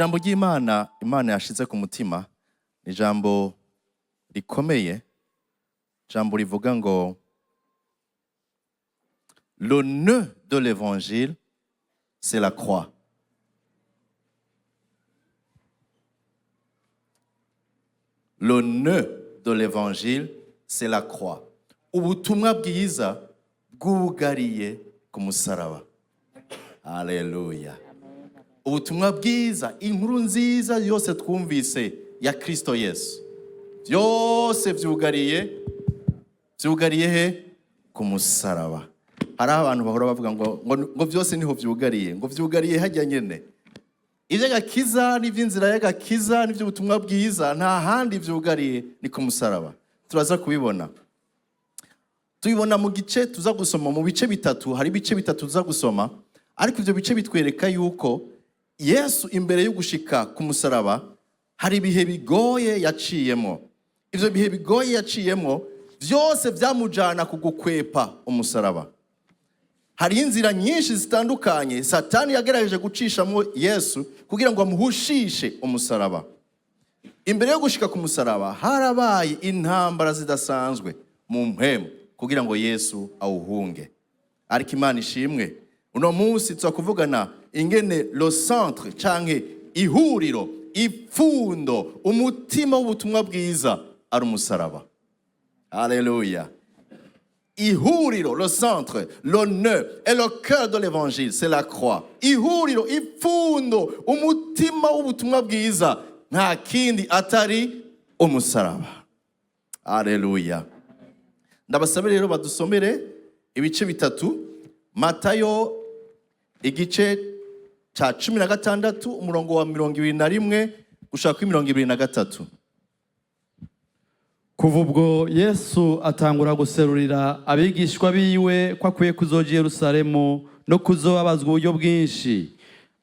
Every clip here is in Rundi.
Ijambo ry'Imana Imana yashize ku mutima ni ijambo rikomeye, ijambo rivuga ngo le nœud de l'évangile c'est la croix. Le nœud de l'évangile c'est la croix. Ubutumwa bwiza bwugariye ku musaraba. Haleluya. Ubutumwa bwiza, inkuru nziza yose twumvise ya Kristo Yesu, byose vyugariye he? Ku musaraba. Hari abantu bahora bavuga ngo byose niho vyugariye, ngo vyugariye hajya nyene. Ivy'agakiza n'ivy'inzira y'agakiza n'ivy'ubutumwa bwiza nta handi vyugariye, ni ku musaraba. Turaza kubibona. Tubibona mu gice tuza gusoma mu bice bitatu, hari bice bitatu tuza gusoma, ariko ivyo bice bitwereka yuko Yesu imbere yo gushika ku musaraba hari ibihe bigoye yaciyemo. Ivyo bihe bigoye yaciyemo vyose vyamujana kugukwepa umusaraba. Hari inzira nyinshi zitandukanye Satani yagerageje gucishamo Yesu kugira ngo amuhushishe umusaraba. Imbere yo gushika ku musaraba harabaye intambara zidasanzwe mu mpemu kugira ngo Yesu awuhunge. Ariko Imana ishimwe, uno munsi tuzakuvugana ingene le centre canke ihuriro, ipfundo, umutima w'ubutumwa bwiza ari umusaraba. Alléluia. Ihuriro, le centre, le nœud et le cœur de l'évangile, c'est la croix. Ihuriro, ipfundo, umutima w'ubutumwa bwiza nta kindi atari umusaraba. Alléluia. Ndabasabire rero badusomere ibice bitatu. Matayo igice cha 16 umurongo wa 21 gushaka kuri 23. Kuva ubwo Yesu atangura guserurira abigishwa biwe ko akwiye kuzoja i Yerusalemu no kuzobabazwa uburyo bwinshi,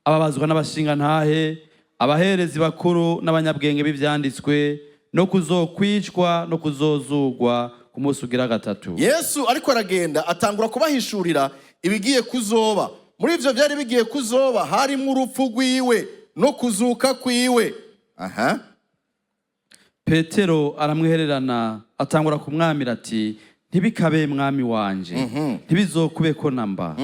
ababazwa n'abashinga ntahe, abaherezi bakuru n'abanyabwenge b'ivyanditswe, no kuzokwicwa no kuzozugwa ku munsi ugira gatatu. Yesu ariko aragenda atangura kubahishurira ibigiye kuzoba. Muri ivyo byari bigiye kuzoba harimo urupfu rwiwe no kuzuka kwiwe. Petero aramwihererana atangura kumwamira ati, ntibikabe mwami wanje, ntibizokubeko namba.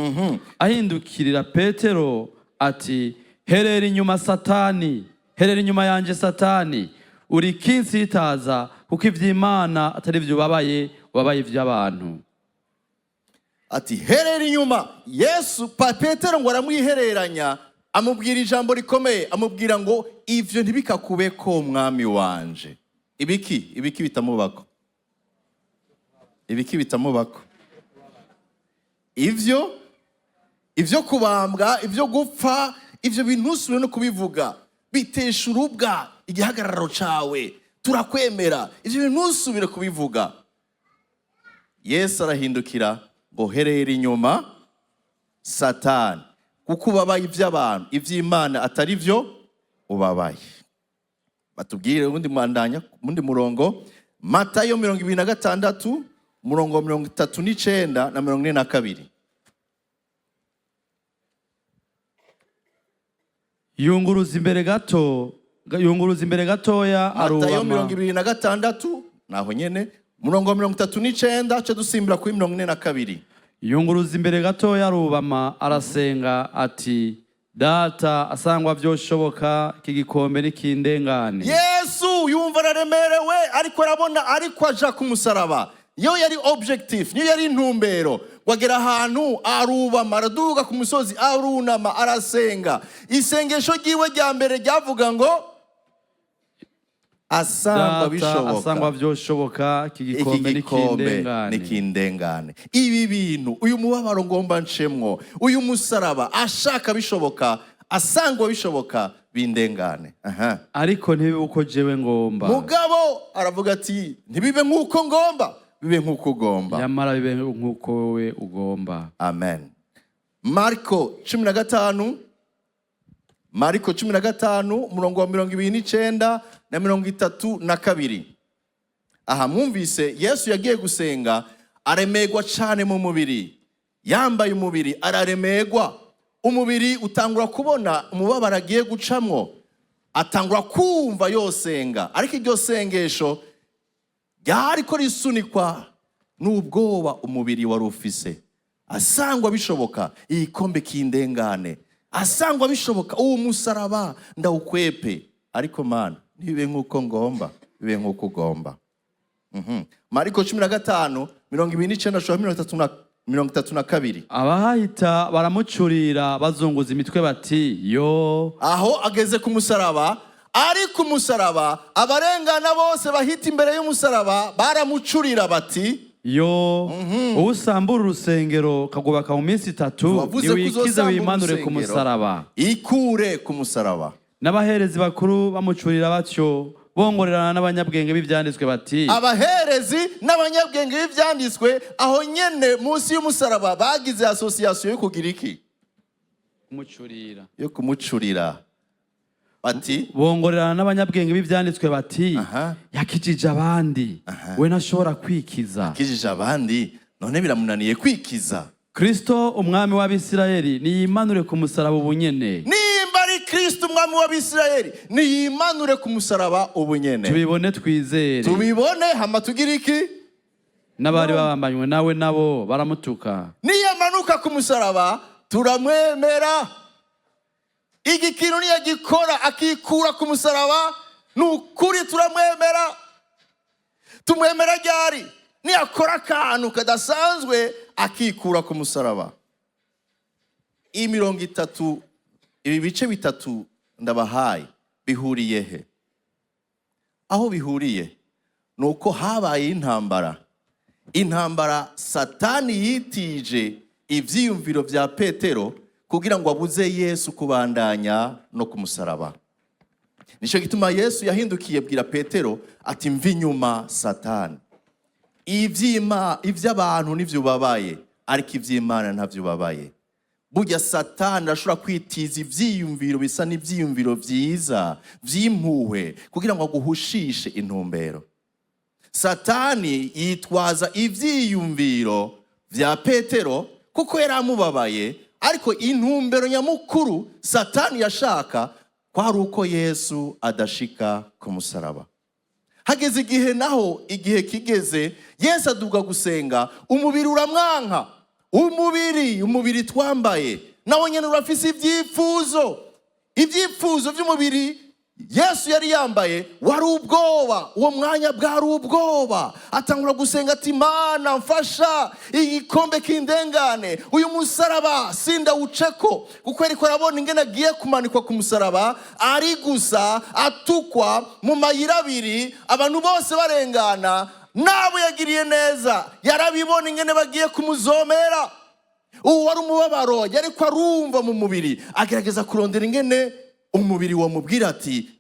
Ahindukirira Petero ati, herera inyuma Satani, herera inyuma yanje Satani, uri kinsitaza kuko ivy'Imana atari vyo ubabaye ivy'abantu. Ati herera inyuma. Yesu Petero ngo aramwihereranya, amubwira ijambo rikomeye, amubwira ngo ivyo ntibikakubeko mwami wanje. Ibiki bitamubako. Ibiki bitamubako. Ivyo kubambwa, ivyo gupfa, ivyo bintu usubire no kubivuga. Bitesha urubwa igihagararo cawe. Turakwemera. Ivyo bintu usubire kubivuga. Yesu arahindukira ngo herera inyuma Satani, kuko ubabaye ivy'abantu, ivy'Imana atari vyo ubabaye. Batubwire undi mwandanya, undi murongo, Matayo 26 murongo 39 na 42. Yunguruza imbere gatoya arubama. Matayo 26 naho nyene murongo 39 cyo dusimbira kuri 42. Yunguruza imbere gatoya arubama arasenga ati, Data asangwa vyoshoboka kigikombe n'ikindengane. Yesu yumva araremerewe ariko arabona ariko aja ku musaraba. Yo yari objectif, niyo yari intumbero. Wagera ahantu arubama, araduga ku musozi, arunama, arasenga. Isengesho ryiwe rya mbere ryavuga ngo asangwa vyoshoboka kigikombe n'ikindengane. Ibi bintu, uyu mubabaro ngomba ncemwo, uyu musaraba ashaka bishoboka, asangwa bishoboka bindengane. Ariko ntibibe uko jewe ngomba. Mugabo aravuga ati, ntibibe nk'uko ngomba, bibe nk'uko ugomba. Yamara bibe nk'uko wewe ugomba. Amen. Marko 15 murongo wa 29 na 32. Aha mwumvise Yesu yagiye gusenga, aremegwa cyane mu mubiri. Yambaye umubiri araremegwa. Umubiri utangura kubona umubabaro agiye gucamwo. atangura kumva yosenga, ariko iryo sengesho ryariko risunikwa n'ubwoba umubiri wari ufise. Asangwa bishoboka igikombe kindengane, asangwa bishoboka uwo musaraba ndawukwepe, ariko mana ntibibe nk'uko ngomba, bibe nk'uko ugomba. Mariko 15:29-32. abahahita baramucurira bazunguza imitwe bati yo. Aho ageze ku musaraba, ari ku musaraba, abarengana bose bahita imbere y'umusaraba baramucurira bati yo. Usambura urusengero kagubaka mu minsi 3 niwikize wimanure ku musaraba. Ikure ku musaraba. N'abaherezi bakuru bamucurira batyo bongorerana n'abanyabwenge b'ivyanditswe bati. Abaherezi n'abanyabwenge b'ivyanditswe aho nyene munsi y'umusaraba bagize association yo kugira iki? Kumucurira. Yo kumucurira. Bati bongorerana n'abanyabwenge b'ivyanditswe bati yakijije abandi, we ntashobora kwikiza. Yakijije abandi, none biramunaniye kwikiza. Kristo umwami w'Abisirayeli niyimanure ku musaraba ubunyene. Nimba ari Kristo umwami w'Abisirayeli niyimanure ku musaraba ubunyene. Tubibone twizere. Tubibone hama tugira iki? N'abari babambanywe nawe nabo baramutuka. Niyamanuka ku musaraba turamwemera. Igikintu niyagikora akikura ku musaraba nukuri turamwemera. Tumwemera ryari? Niyakora akantu kadasanzwe akikura ku musaraba. Imirongo 3, ibi bice 3 ndabahaye bihuriye he? Aho bihuriye nuko habaye intambara Satani yitije ivyiyumviro vya Petero kugira ngo abuze Yesu kubandanya no ku musaraba. Nico gituma Yesu yahindukiye bwira Petero ati mvi nyuma Satani. Ivy'abantu nivyo babaye, ariko ivy'Imana ntavyo babaye. Burya Satani ashobora kwitiza ivyiyumviro bisa n'ivyiyumviro vyiza vy'impuhwe kugira ngo aguhushishe intumbero. Satani yitwaza ivyiyumviro vya Petero kuko yaramubabaye, ariko intumbero nyamukuru Satani yashaka kwari uko Yesu adashika ku musaraba. Hageze igihe naho igihe kigeze Yesu aduga gusenga, umubiri uramwanka. Umubiri twambaye nawo nyene urafise ibyifuzo by'umubiri Yesu yari yambaye wari ubwoba. Uwo mwanya bwari ubwoba. Atangura gusenga ati Mana mfasha igikombe kindengane, uyu musaraba sinda uceko, kuko ariko arabona ingene agiye kumanikwa ku musaraba, ari gusa atukwa mu mayira abiri, abantu bose barengana. Nabo yagiriye neza yarabibona ingene bagiye kumuzomera. Uwo wari umubabaro yariko arumva mu mubiri, agerageza kurondera ingene umubiri wamubwira ati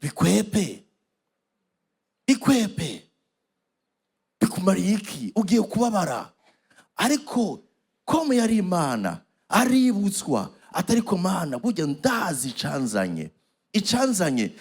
bikwepe bikumariye iki, ugiye kubabara. Ariko kome yari Imana aributswa atariko Mana burya ndazi icanzanye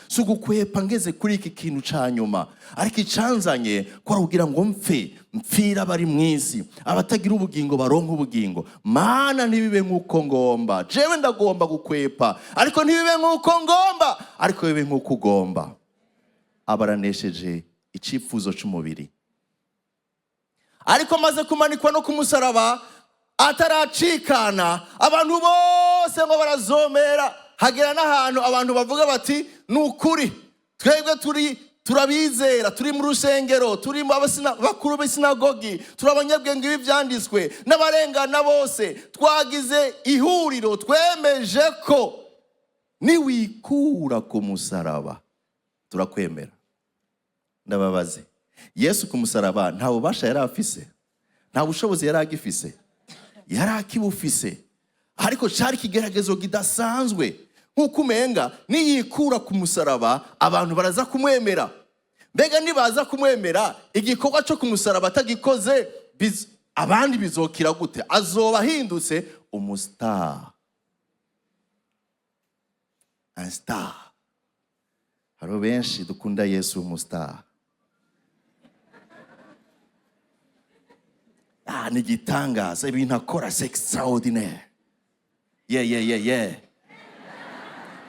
si ugukwepa ngeze kuri iki kintu ca nyuma, ariko icanzanye kwari kugira ngo mpfira bari mw'isi, abatagira ubugingo baronka ubugingo. Mana ntibibe nk'uko ngomba, jewe ndagomba gukwepa, ariko ntibibe nk'uko ngomba, ariko bibe nk'uko ugomba. Abaranesheje icifuzo c'umubiri. Ariko maze kumanikwa no ku musaraba ataracikana, abantu bose ngo barazomera. Hagera n'ahantu abantu bavuga bati nukuri twebwe turabizera, turi mu rusengero, turi bakuru b'isinagogi, turi abanyabwenge b'ivyanditswe n'abarengana bose, twagize ihuriro twemeje ko niwikura ku musaraba turakwemera. Ndababaze, Yesu ku musaraba nta bubasha yari afise, nta bushobozi yari agifise, yari akibufise, ariko cari kigeragezo kidasanzwe. Nkuko umenga niyikura ku musaraba abantu baraza kumwemera. Mbega nibaza kumwemera igikorwa cyo ku musaraba atagikoze, abandi bizokira gute? Azoba ahindutse umustar. Un star. Haro benshi dukunda Yesu umustar. Ni igitangaza, ibintu akora c'est extraordinaire. Yeah.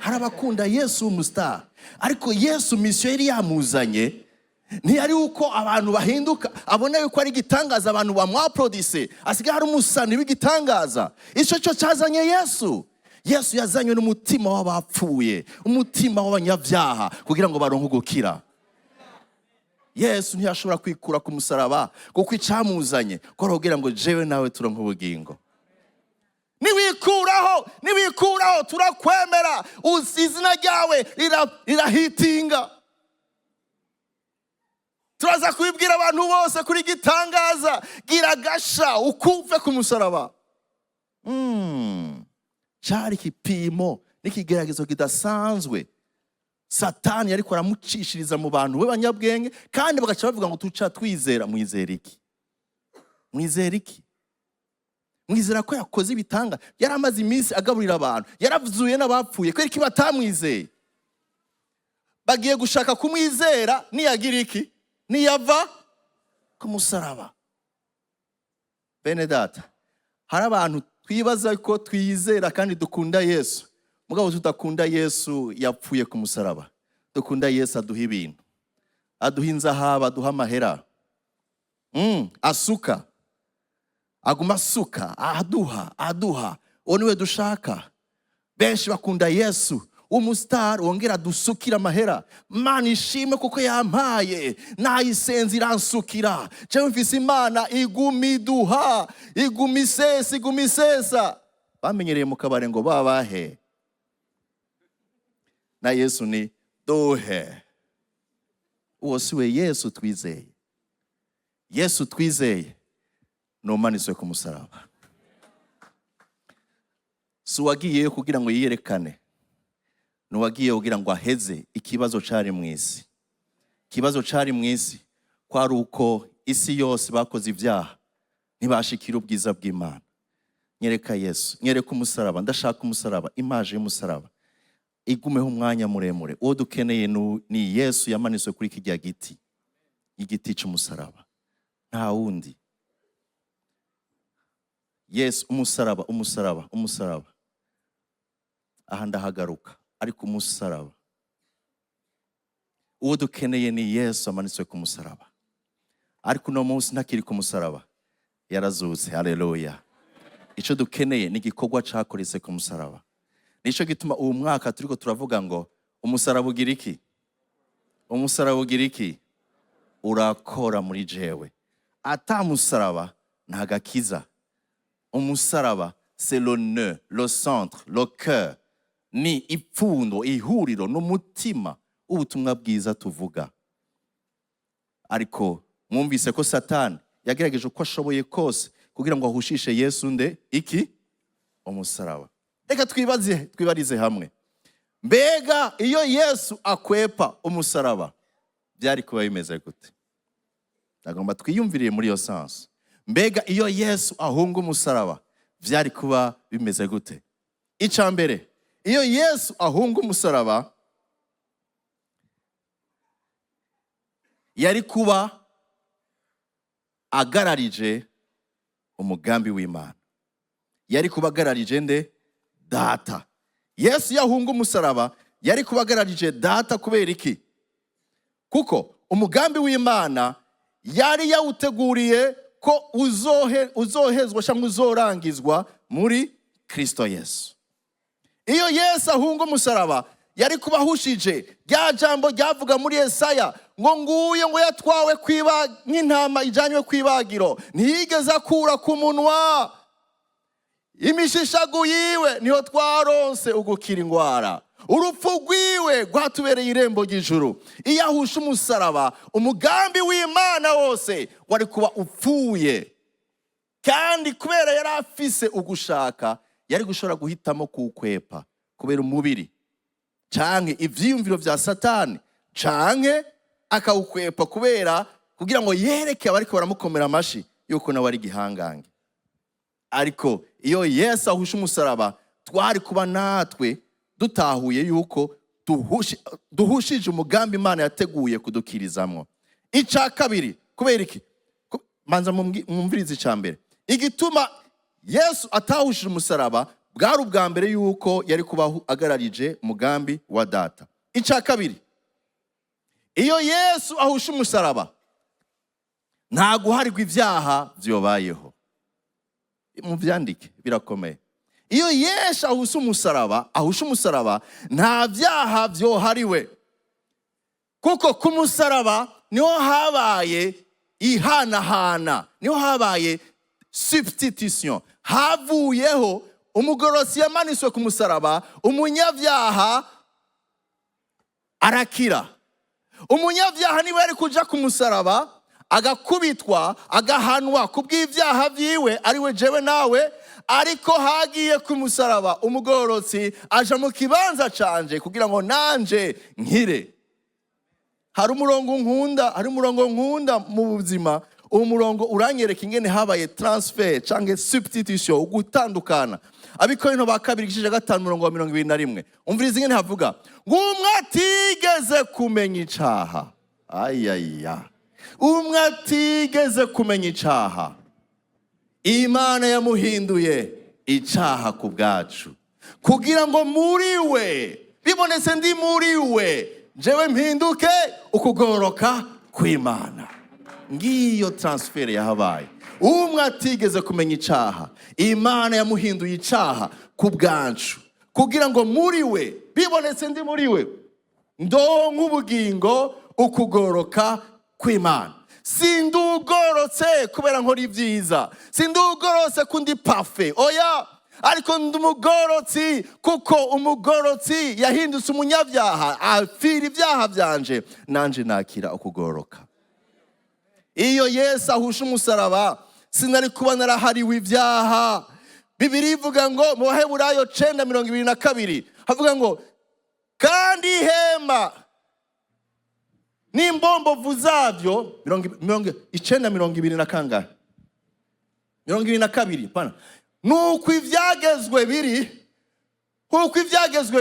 hari abakunda Yesu w'umustar, ariko Yesu misiyo yari yamuzanye ntiyari uko abantu bahinduka, abona yuko ari igitangaza abantu bamwaprodise, asigaye hari umusani w'igitangaza. Icyo cyo cyazanye Yesu. Yesu yazanywe n'umutima w'abapfuye, umutima w'abanyabyaha, kugira ngo baronke gukira. Yesu ntiyashobora kwikura ku musaraba kuko icyamuzanye ko kugira ngo jewe nawe turonke ubugingo. Niwikuraho turakwemera, izina ryawe rirahitinga. Turaza kubibwira abantu bose kuri gitangaza, gira gasha ukuve ku musaraba. Cyari kipimo n'ikigeragezo kidasanzwe Satani yariko aramucishiriza mu bantu we banyabwenge, kandi bagaca bavuga ngo tuca twizera. Mwizera iki? Mwizera iki? Mwizera ko yakoze ibitanga, yaramaze iminsi agaburira abantu, yaravuzuye n'abapfuye, kweri ki batamwizeye? Bagiye gushaka kumwizera niyagira iki? Niyava ku musaraba. Bene data, hari abantu twibaza ko twizera kandi dukunda Yesu, mugabo tudakunda Yesu yapfuye ku musaraba. Dukunda Yesu aduha ibintu, aduha inzahabu, aduha amahera, asuka, aguma asuka, aduha, uwo niwe dushaka. Benshi bakunda Yesu umustar wongera dusukira amahera. Mana ishime kuko yampaye, nayisenze iransukira. Jewe mfise Imana igumiduha, igumisesa. Bamenyereye mu kabare ngo babahe, na Yesu ni dohe. Uwo siwe Yesu twizeye. Yesu twizeye numanitswe ku musaraba. Si uwagiyeyo kugira ngo yiyerekane, nuwagiyeyo kugira ngo aheze ikibazo cari mw'isi. Ikibazo cari mw'isi kwari uko isi yose bakoze ibyaha, ntibashikira ubwiza bw'Imana. Nyereka Yesu, nyereka umusaraba, ndashaka umusaraba, imaje y'umusaraba igumeho umwanya muremure. Uwo dukeneye ni Yesu yamanitswe kuri kijya giti, igiti cy'umusaraba, nta wundi. Yesu, umusaraba. Aha ndahagaruka, ariko umusaraba. Uwo dukeneye ni Yesu amanitswe ku musaraba, ariko uno munsi ntakiri ku musaraba, yarazutse. Haleluya. Icyo dukeneye ni igikorwa cyakoretse ku musaraba. Nico gituma uwo mwaka turiko turavuga ngo umusaraba ugira iki? Umusaraba ugira iki? Urakora muri jewe. Ata musaraba nta gakiza. Umusaraba c'est le nœud, le centre, le cœur, ni ipfundo, ihuriro n'umutima ubutumwa bwiza tuvuga. Ariko mwumvise ko Satani yagerageje uko ashoboye kose kugira ngo ahushishe Yesu nde iki? Umusaraba. Reka twibarize hamwe, mbega iyo Yesu akwepa umusaraba byari kuba bimeze gute? Ndagomba twiyumviriye muri iyo sense. Mbega iyo Yesu ahunga umusaraba byari kuba bimeze gute? Icya mbere, iyo Yesu ahunga umusaraba yari kuba agararije umugambi w'Imana. Yari kuba agararije nde? Data. Yesu yahunga umusaraba yari kuba agararije data. Kubera iki? Kuko umugambi w'Imana yari yawuteguriye ko uzohezwa cyangwa uzorangizwa muri Kristo Yesu. Iyo Yesu ahunga umusaraba yari kuba ahushije rya jambo ryavuga muri Yesaya ngo nguye ngo yatwawe nk'intama ijanywe kwibagiro, ntiyigeze akura ku munwa, imishishagu yiwe niho twaronse ugukira ingwara, urupfu rwiwe rwatubereye irembo ry'ijuru. Iyo ahusha umusaraba umugambi w'Imana wose wari kuba upfuye, kandi kubera yari afise ugushaka yari gushobora guhitamo kuwukwepa kubera umubiri canke ivyiyumviro vya Satani, canke akawukwepa kugira ngo yereke abariko baramukomera amashi yuko nawe ari gihangange. Ariko iyo Yesu ahusha umusaraba twari kuba natwe dutahuye yuko duhushije umugambi Imana yateguye kudukirizamwo. Ica kabiri, kubera iki? Manza mwumvirize icya mbere. Igituma Yesu atahushije umusaraba bwari ubwa mbere yuko yari kubaho agararije umugambi wa data. Icya kabiri, iyo Yesu ahusha umusaraba nta guharirwa ibyaha byobayeho. Muvyandike birakomeye. Iyo Yesu ahusha umusaraba nta byaha byohariwe, kuko ku musaraba niho habaye ihanahana, niho habaye substitution. Havuyeho umugorosi yamaniswe ku musaraba, umunyabyaha arakira. Umunyabyaha niwe yari kuja ku musaraba agakubitwa agahanwa kubw'ibyaha byiwe, ariwe jewe nawe, ariko hagiye ku musaraba umugororotsi aja mu kibanza canje kugira ngo nanje nkire. Hari umurongo nkunda mu buzima, uwo murongo uranyereka ingene habaye transfer canke substitution, ugutandukana. Abikorinto ba kabiri igice 5:21. Umviriza ingene havuga ngo umwe atigeze kumenya icaha. Ayaya. Umwe atigeze kumenya icaha, Imana yamuhinduye icaha ku bwacu, kugira ngo muri we, bibonetse ndi muri we, jewe mpinduke ukugororoka kw'Imana. Ngiyo transfer yahabaye. Umwe atigeze kumenya icaha, Imana yamuhinduye icaha ku bwacu, kugira ngo muri we, bibonetse ndi muri we, ndonke ubugingo ukugororoka kw'Imana. Sindugorotse kubera nkora ibyiza, sindugorotse kundi parfait, oya, ariko ndumugorotsi kuko umugorotsi yahindutse umunyabyaha, afira ibyaha byanje, nanje nakira ukugororoka. Iyo Yesu ahusha umusaraba sinari kuba narahariwe ibyaha. Bibiri ivuga ngo mu Baheburayo 9:22 havuga ngo kandi ihema n'imbombovu zavyo 9:22 na kangahe 22 pana nuko ivyagezwe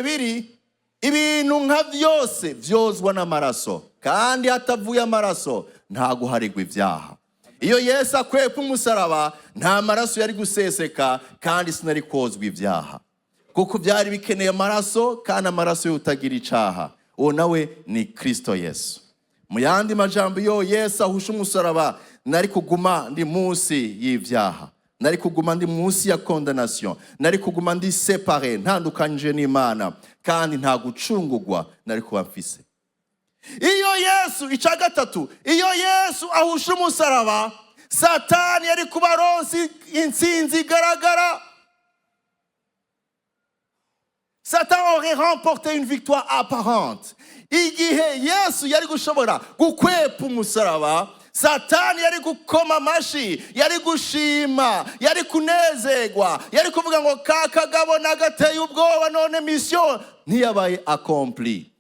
biri ibintu nka byose vyozwa n'amaraso, kandi hatavuye amaraso nta guharirwa ibyaha. Iyo Yesu akwepa umusaraba nta maraso yari guseseka, kandi sinari kozwa ibyaha, kuko byari bikeneye amaraso, kandi amaraso y'utagira icaha uwo nawe ni Kristo Yesu. Mu yandi majambo, iyo Yesu ahusha umusaraba nari kuguma ndi munsi y'ibyaha, nari kuguma ndi munsi ya condamnation, nari kuguma ndi séparé, ntandukanyije n'Imana, kandi nta gucungurwa nari kuba mfise. Iyo Yesu, icya gatatu, iyo Yesu ahusha umusaraba Satani yari kuba ronsi intsinzi igaragara. Satan aurait remporté une victoire apparente. Igihe Yesu yari gushobora gukwepa umusaraba, Satani yari gukoma amashi, yari gushima, yari kunezerwa, yari kuvuga ngo kakagabo nagateye ubwoba, none mission ntiyabaye accompli.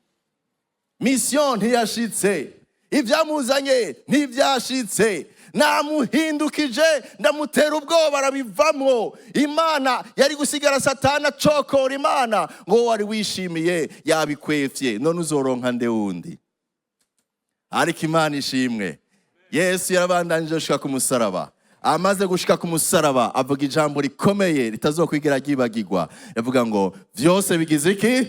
Mission ntiyashitse, ivyamuzanye ntivyashitse, namuhindukije ndamutera ubwoba arabivamwo. Imana yari gusigara Satani acokora Imana ngo wari wishimiye yabikwefye, none uzoronka nde wundi? Ariko Imana ishimwe, Yesu yarabandanije gushika ku musaraba. Amaze gushika ku musaraba avuga ijambo rikomeye ritazokwigera ryibagirwa, yavuga ngo vyose bigize iki?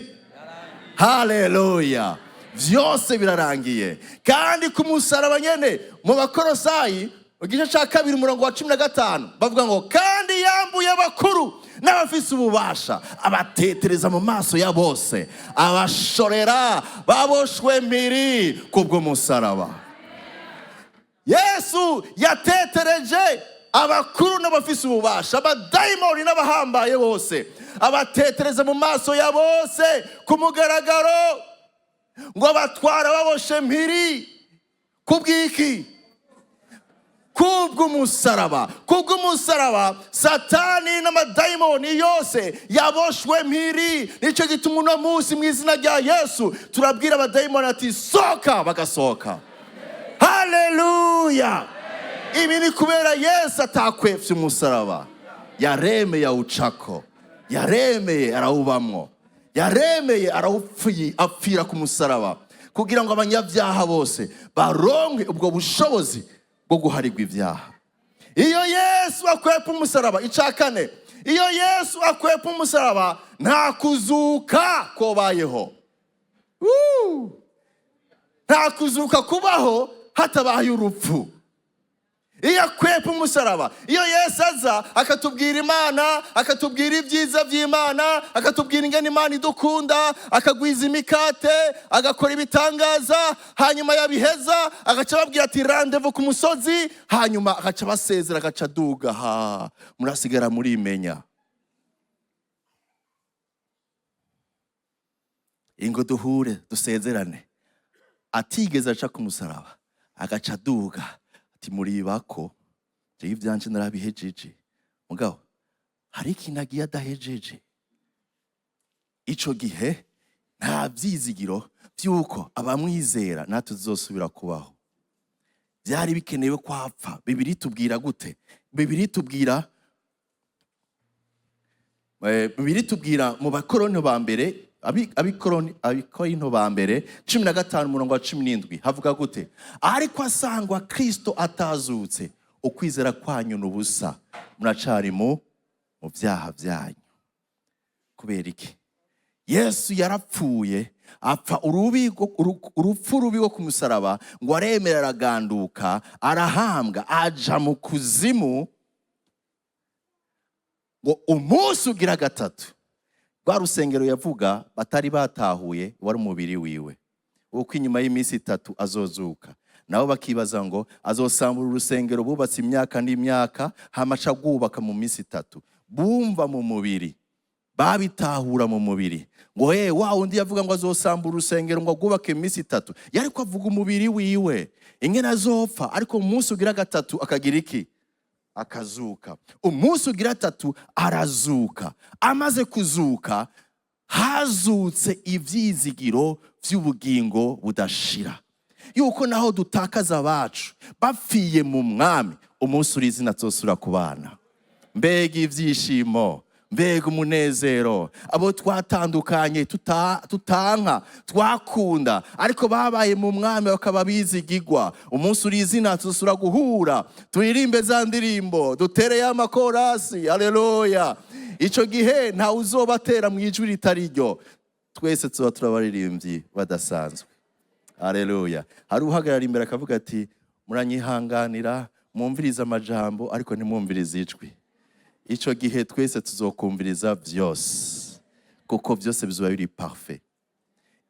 Haleluya! Vyose birarangiye. Kandi ku musaraba nyene mu Bakolosayi igice cya 2:15 bavuga ngo kandi yambuye abakuru n'abafise ububasha, abatetereza mu maso ya bose, abashorera baboshwe mpiri kubw'umusaraba. Yesu yatetereje abakuru n'abafise ububasha, abadayimoni n'abahambaye bose, abatetereza mu maso ya bose ku mugaragaro, ngo batwara baboshe mpiri. Kubw'iki? Kubw'umusaraba. Kubw'umusaraba Satani n'amadayimoni yose yaboshwe mpiri. Nico gituma uno munsi mu izina rya Yesu turabwira abadayimoni ati soka, bagasoka. Haleluya! Ibi ni kubera Yesu atakwefye umusaraba, yaremeye awucako, yaremeye arawubamwo, yaremeye apfira ku musaraba kugira ngo abanyabyaha bose baronke ubwo bushobozi bwo guharirwa ibyaha. Iyo Yesu akwepa umusaraba, icya kane, iyo Yesu akwepa umusaraba nta kuzuka kobayeho. Nta kuzuka kubaho hatabaye urupfu. Iyo akwepa umusaraba, iyo Yesu aza akatubwira Imana, akatubwira ibyiza by'Imana, akatubwira ingene Imana idukunda, akagwiza imikate, agakora ibitangaza, hanyuma yabiheza agaca ababwira ati randevu ku musozi, hanyuma agaca basezera, agaca aduga, murasigara murimenya. Ingo duhure dusezerane. Atigeze aca ku musaraba, agaca aduga ati muribako je ivyanje narabihejeje. Mugabo hari ikintu agiye adahejeje. Ico gihe nta vyizigiro vyuko abamwizera natwe tuzosubira kubaho. Byari bikenewe kwapfa. Bibiri tubwira gute? Bibiri tubwira mu bakorinto ba mbere, abikorinto ba mbere 15:17 havuga gute? Ariko asangwa Kristo atazutse, ukwizera kwanyu n'ubusa, muracari mu byaha byanyu. Kubera iki? Yesu yarapfuye, apfa urupfu rubi wo ku musaraba, ngo aremera araganduka, arahambwa, aja mu kuzimu, ngo umunsi ugira gatatu. Rwa rusengero yavuga batari batahuye wari umubiri wiwe, uko inyuma y'iminsi 3 azozuka. Nabo bakibaza ngo azosambura urusengero bubatse imyaka n'imyaka, hamaca gubaka mu minsi 3. Bumva mu mubiri, babitahura mu mubiri ngo wa undi yavuga ngo azosambura urusengero ngo gubake iminsi 3, yari ko avuga umubiri wiwe ingene azopfa, ariko umunsi ugira gatatu akagira iki? Akazuka. Umunsi ugira 3 arazuka. Amaze kuzuka, hazutse ivyizigiro vy'ubugingo budashira, yuko naho dutakaza abacu bapfiye mu mwami, umunsi uri izina zosura ku bana. Mbega ivyishimo, mbega umunezero. Abo twatandukanye tutanka twakunda, ariko babaye mu mwami bakaba bizigigwa, umunsi uri izina tuzosura guhura, turirimbe za ndirimbo, dutere ya makorasi. Haleluya. Ico gihe nta uzobatera mu ijwi ritari ryo, twese tuba turabaririmbyi badasanzwe. Haleluya. Hari uhagarara imbere akavuga ati muranyihanganira, mwumviriza amajambo ariko ntimwumvirize ijwi. Ico gihe twese tuzokumviriza vyose, kuko vyose bizoba biri parfait.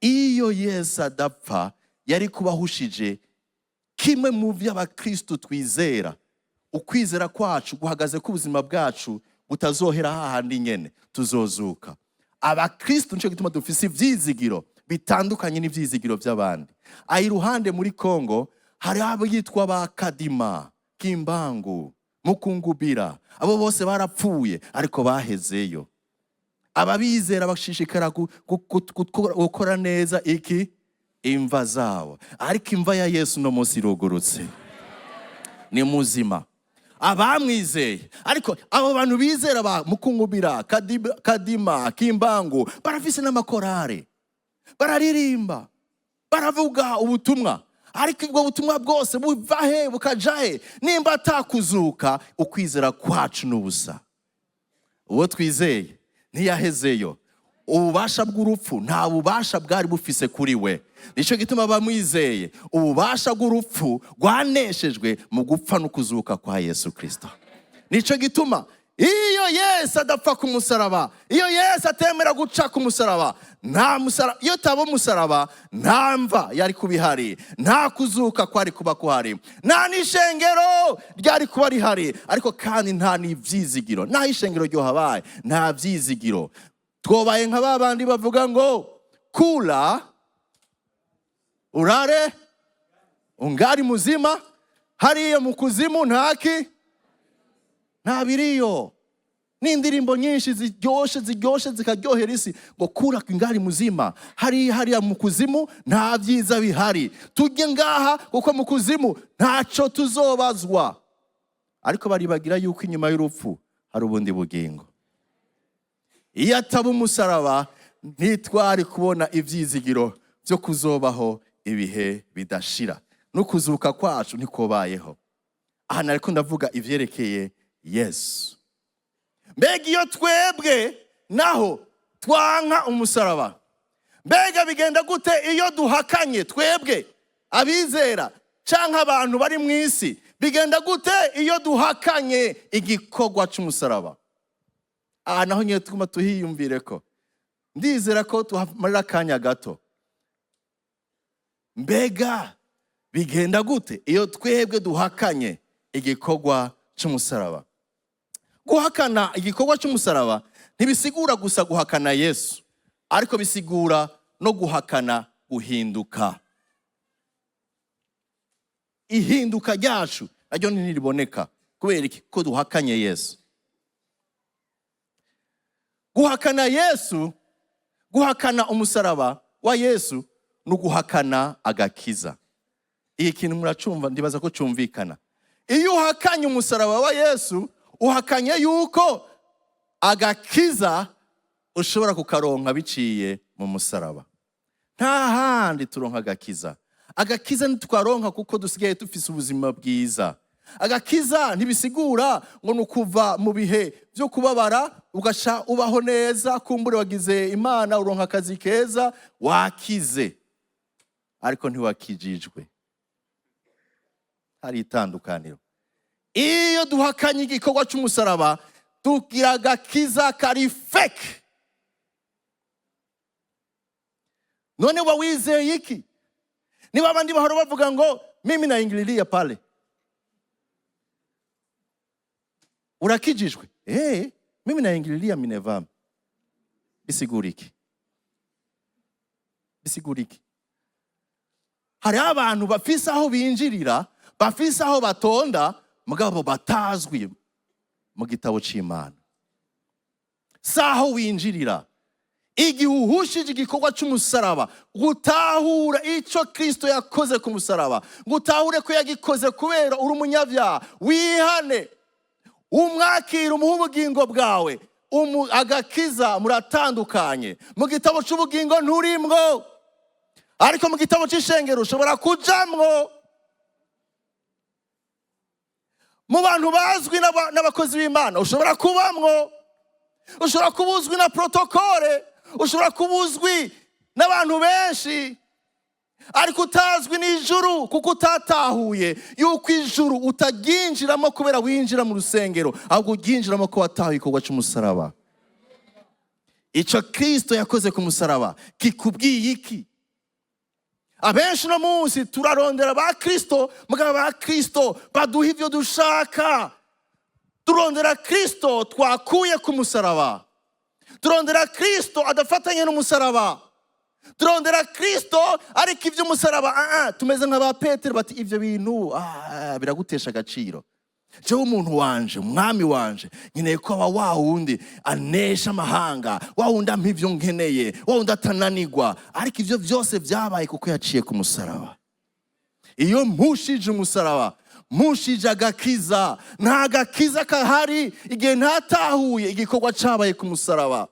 Iyo Yesu adapfa, yari kubahushije kimwe mu vy'abakristo twizera. Ukwizera kwacu guhagaze ku buzima bwacu butazohera hahandi nyene, tuzozuka. Abakristo nico gituma dufise ivyizigiro bitandukanye n'ivyizigiro by'abandi. Iruhande muri Kongo hari abo yitwa ba Kadima, Kimbangu, Mukungubira. Abo bose barapfuye ariko bahezeyo. Ababizera bashishikara gukora neza iki? Imva zabo. Ariko imva ya Yesu no munsi irugurutse, ni muzima. Abamwizeye, ariko abo bantu bizera ba Mukungubira, Kadima, Kimbangu barafise n'amakorare, bararirimba, baravuga ubutumwa, ariko ubwo butumwa bwose buvahe bukajahe nimba atakuzuka? Ukwizera kwacu n'ubusa. Uwo twizeye ntiyahezeyo. Ububasha bw'urupfu nta bubasha bwari bufise kuri we. Nico gituma bamwizeye ububasha bw'urupfu rwaneshejwe mu gupfa no kuzuka kwa Yesu Kristo. Nico gituma iyo Yesu adapfa ku musaraba, iyo Yesu atemera guca ku musaraba, nta musaraba, iyo tabo musaraba nta mva yari kubihari, nta kuzuka kwari kuba kuhari, nta n'ishengero ryari kuba rihari, ariko kandi nta n'ivyizigiro. Nta ishengero ryo habaye, nta vyizigiro. Twobaye nka babandi bavuga ngo kula urare ungari muzima, hariya mu kuzimu ntaki nta biriyo. N'indirimbo nyinshi ziryoshe zikaryohera isi ngo kura ingari muzima, hariya mu kuzimu nta byiza bihari, tujye ngaha kuko mu kuzimu ntaco tuzobazwa. Ariko baribagira yuko inyuma y'urupfu hari ubundi bugingo. Iyo ataba umusaraba ntitwari kubona ivyizigiro byo kuzobaho ibihe bidashira, no kuzuka kwacu ntikobayeho. Aha nariko ndavuga ivyerekeye Yesu. mbega iyo twebwe naho twanka umusaraba, mbega bigenda gute iyo duhakanye twebwe abizera canke abantu bari mu isi, bigenda gute iyo duhakanye igikorwa c'umusaraba? Aha naho nyine tuguma tuhiyumvire ko, ndizera ko tuhamarira akanya gato. Mbega bigenda gute iyo twebwe duhakanye igikorwa c'umusaraba? Guhakana igikorwa c'umusaraba ntibisigura gusa guhakana Yesu, ariko bisigura no guhakana guhinduka. Ihinduka ryacu naryo ntiriboneka kubera iki? Ko duhakanye Yesu. Guhakana Yesu, guhakana umusaraba wa Yesu, no guhakana agakiza. Iyi kintu muracumva, ndibaza ko cumvikana. Iyo uhakanye umusaraba wa Yesu, uhakanye yuko agakiza ushobora kukaronka biciye mu musaraba. Nta handi turonka agakiza. Agakiza ntitwaronka kuko dusigaye dufise ubuzima bwiza. Agakiza ntibisigura ngo nukuva mu bihe byo kubabara ugasha ubaho neza, kumbure wagize Imana uronka akazi keza, wakize ariko ntiwakijijwe. Hari itandukaniro. Iyo duhakanye igikorwa c'umusaraba, tugira agakiza kari fake. None wawizeye iki? Niba abandi bahora bavuga ngo mimi naingililia pale, urakijijwe? Mimi naingililia MINEVAM. Bisigura iki? Bisigura iki? Hari abantu bafise aho binjirira, bafise aho batonda, mugabo batazwi mu gitabo c'Imana. Saho winjirira. Igihe uhushije igikorwa c'umusaraba, gutahura ico Kristo yakoze ku musaraba, gutahure ko yagikoze kubera uri umunyavyaha, wihane, umwakira, umuha ubugingo bwawe, agakiza muratandukanye. Mu gitabo c'ubugingo nturimwo, ariko mu gitabo c'ishengero ushobora kujamwo. Mu bantu bazwi n'abakozi b'Imana ushobora kubamwo. Ushobora kubuzwi na protokole, ushobora kubuzwi n'abantu benshi, ariko utazwi n'ijuru kuko utatahuye yuko ijuru utaginjiramo kubera winjira mu rusengero, ahubwo uginjiramo ko watahuye igikorwa c'umusaraba. Ico Kristo yakoze ku musaraba kikubwiye iki? Abenshi no munsi turarondera ba Kristo, mugabo ba Kristo baduha ivyo dushaka. Turondera Kristo twakuye ku musaraba. Turondera Kristo adafatanye n'umusaraba. Turondera Kristo ariko ivyo umusaraba tumeze nk'aba Petero bati ivyo bintu biragutesha agaciro. Jewe umuntu wanje, umwami wanje, nkeneye ko aba wa wundi anesha amahanga, wa wundi ampa ivyo nkeneye, wa wundi atananigwa, ariko ivyo vyose vyabaye kuko yaciye ku musaraba. Iyo mpushije umusaraba, mpushije agakiza. Nta gakiza kahari igihe ntatahuye igikorwa cabaye ku musaraba.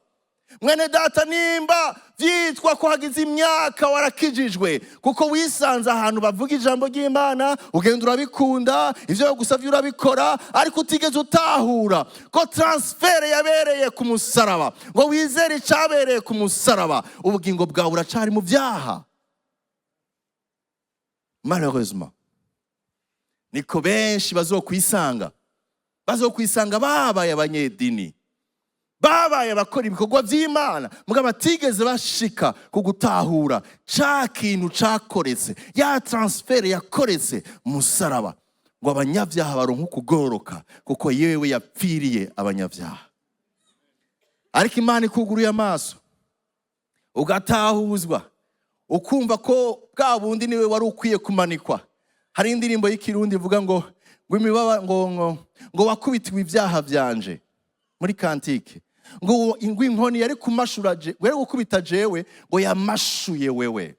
Mwene data, nimba vyitwa ko hagize imyaka warakijijwe kuko wisanze ahantu bavuga ijambo ry'Imana, ugenda urabikunda, ivyo bagusavye urabikora, ariko utigeze utahura ko transfer yabereye ku musaraba, ngo wizere icabereye ku musaraba, ubugingo bwawe uracari mu vyaha. Malheureusement, niko benshi bazokwisanga babaye abanyedini, babaye abakora ibikorwa vy'Imana, mugabo batigeze bashika ku gutahura ca kintu cakoretse, ya transfer yakoretse musaraba, ngo abanyavyaha baronke ukugoroka kuko yewe yapfiriye abanyavyaha. Ariko Imana ikuguruye amaso, ugatahuzwa, ukumva ko bwa bundi niwe wari ukwiye kumanikwa. Hari indirimbo y'ikirundi ivuga ngo imibaba ngo wakubitiwe ibyaha vyanje muri kantike, ngo inkoni yari kumashuraje, yari gukubita jewe, ngo yamashuye wewe.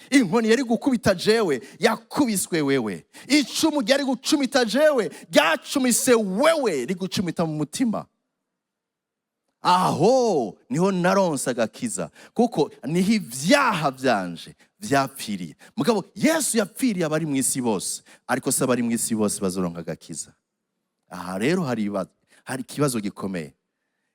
Inkoni yari gukubita jewe, yakubiswe wewe. Icumu ryari gucumita jewe, ryacumise wewe, rigucumita mu mutima. Aho niho naronse agakiza, kuko niho ivyaha vyanje vyapfiriye. Mugabo Yesu yapfiriye abari mu isi bose, ariko se abari mu isi bose bazoronka agakiza. Aha rero hari ibibazo. hari ikibazo gikomeye.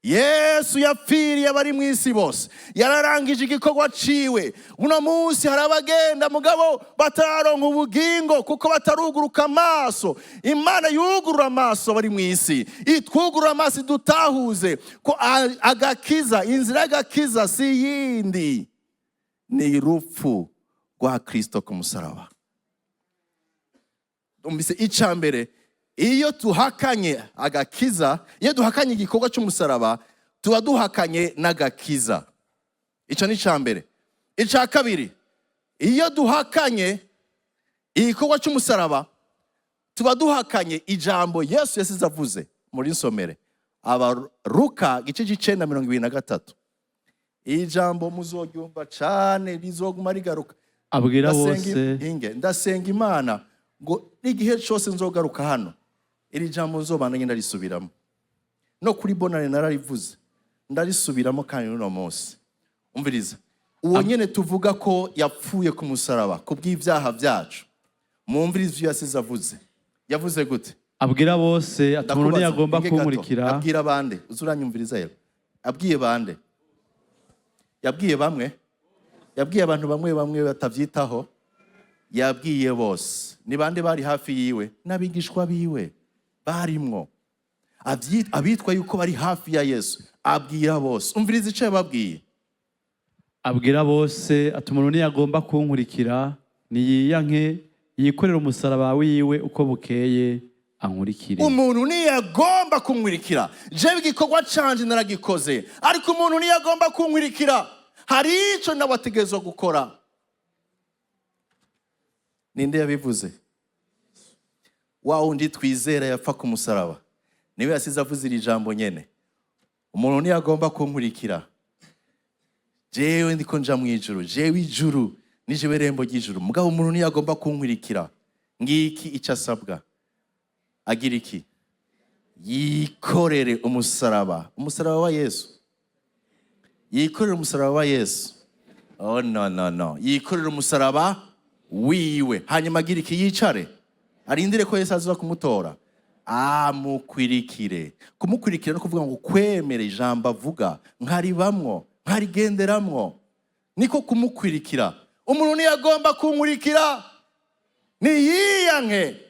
Yesu yapfiriye abari mu isi bose, yararangije igikorwa ciwe. Uno munsi hari abagenda mugabo bataronka ubugingo kuko bataruguruka amaso. Imana yugurura amaso bari mu isi, itwugurura amaso dutahuze ko agakiza, inzira y'agakiza si yindi, ni urupfu rwa Kristo ku musaraba. Umbise icambere, iyo tuhakanye agakiza, iyo duhakanye igikorwa cy'umusaraba, tuba duhakanye n'agakiza. Icyo ni icambere. Icya kabiri, iyo duhakanye igikorwa cy'umusaraba, tuba duhakanye ijambo Yesu yasize avuze muri nsomere. Abaruka igice c'icenda 23. Iyi jambo muzoryumva cane, rizoguma rigaruka. Abwira bose, ndasenga Imana ngo n'igihe cyose nzogaruka hano, iri jambo nzobana ngenda risubiramo. No kuri bonane nararivuze, ndarisubiramo kandi uno munsi. Umviriza, uwo nyene tuvuga ko yapfuye ku musaraba kubw'ivyaha byacu, mumvirize ivyo yasize avuze. Yavuze gute? Abwira bose ati umuntu ntiyagomba kunkurikira. Abwira bande? Uzuranyumviriza rero. Abwiye bande? Yabwiye bamwe? Yabwiye abantu bamwe batavyitaho? Yabwiye bose. Ni bande bari hafi yiwe? N'abigishwa biwe barimwo. Abitwa yuko bari hafi ya Yesu, abwira bose. Umviriza ico yababwiye. Abwira bose ati umuntu ntiyagomba kunkurikira, niyiyanke yikorera umusaraba wiwe uko bukeye ankurikire. Umuntu ntiyagomba kunkurikira. Jewe igikorwa canje naragikoze, ariko umuntu ntiyagomba kunkurikira. Hari ico nabategerezwa gukora. Ninde yabivuze? Wa wundi twizera yapfa ku musaraba, niwe yasize avuze iri jambo nyene. Umuntu ntiyagomba kunkurikira. Jewe ndiko nja mu ijuru, jewe ijuru ni jewe rembo ry'ijuru. Mugabo umuntu ntiyagomba kunkurikira. Ngiki icyo asabwa. Agira iki? Yikorere umusaraba. Umusaraba wa Yesu. Yikorere umusaraba wa Yesu. Oh no. Yikorere umusaraba wiwe. Hanyuma agira iki? Yicare. Arindire ko Yesu aza kumutora. Amukwirikire. Kumukwirikira no kuvuga ngo kwemera ijambo avuga, nkaribamwo, nkarigenderamwo. Niko kumukwirikira. Umuntu ntiyagomba kunkurikira. Niyiyanke.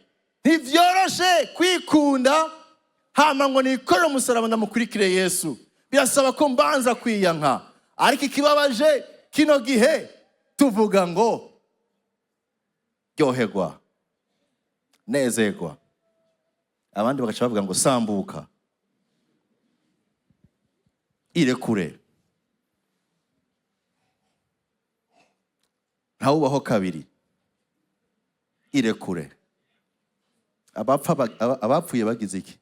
Ntivyoroshe kwikunda hama ngo nikorere umusaraba ndamukurikire Yesu. Birasaba ko mbanza kwiyanka. Ariko ikibabaje kino gihe tuvuga ngo ryoherwa, nezerwa. Abandi bagaca bavuga ngo sambuka, irekure. Ntawubaho kabiri. Irekure. Abapfuye bagize iki?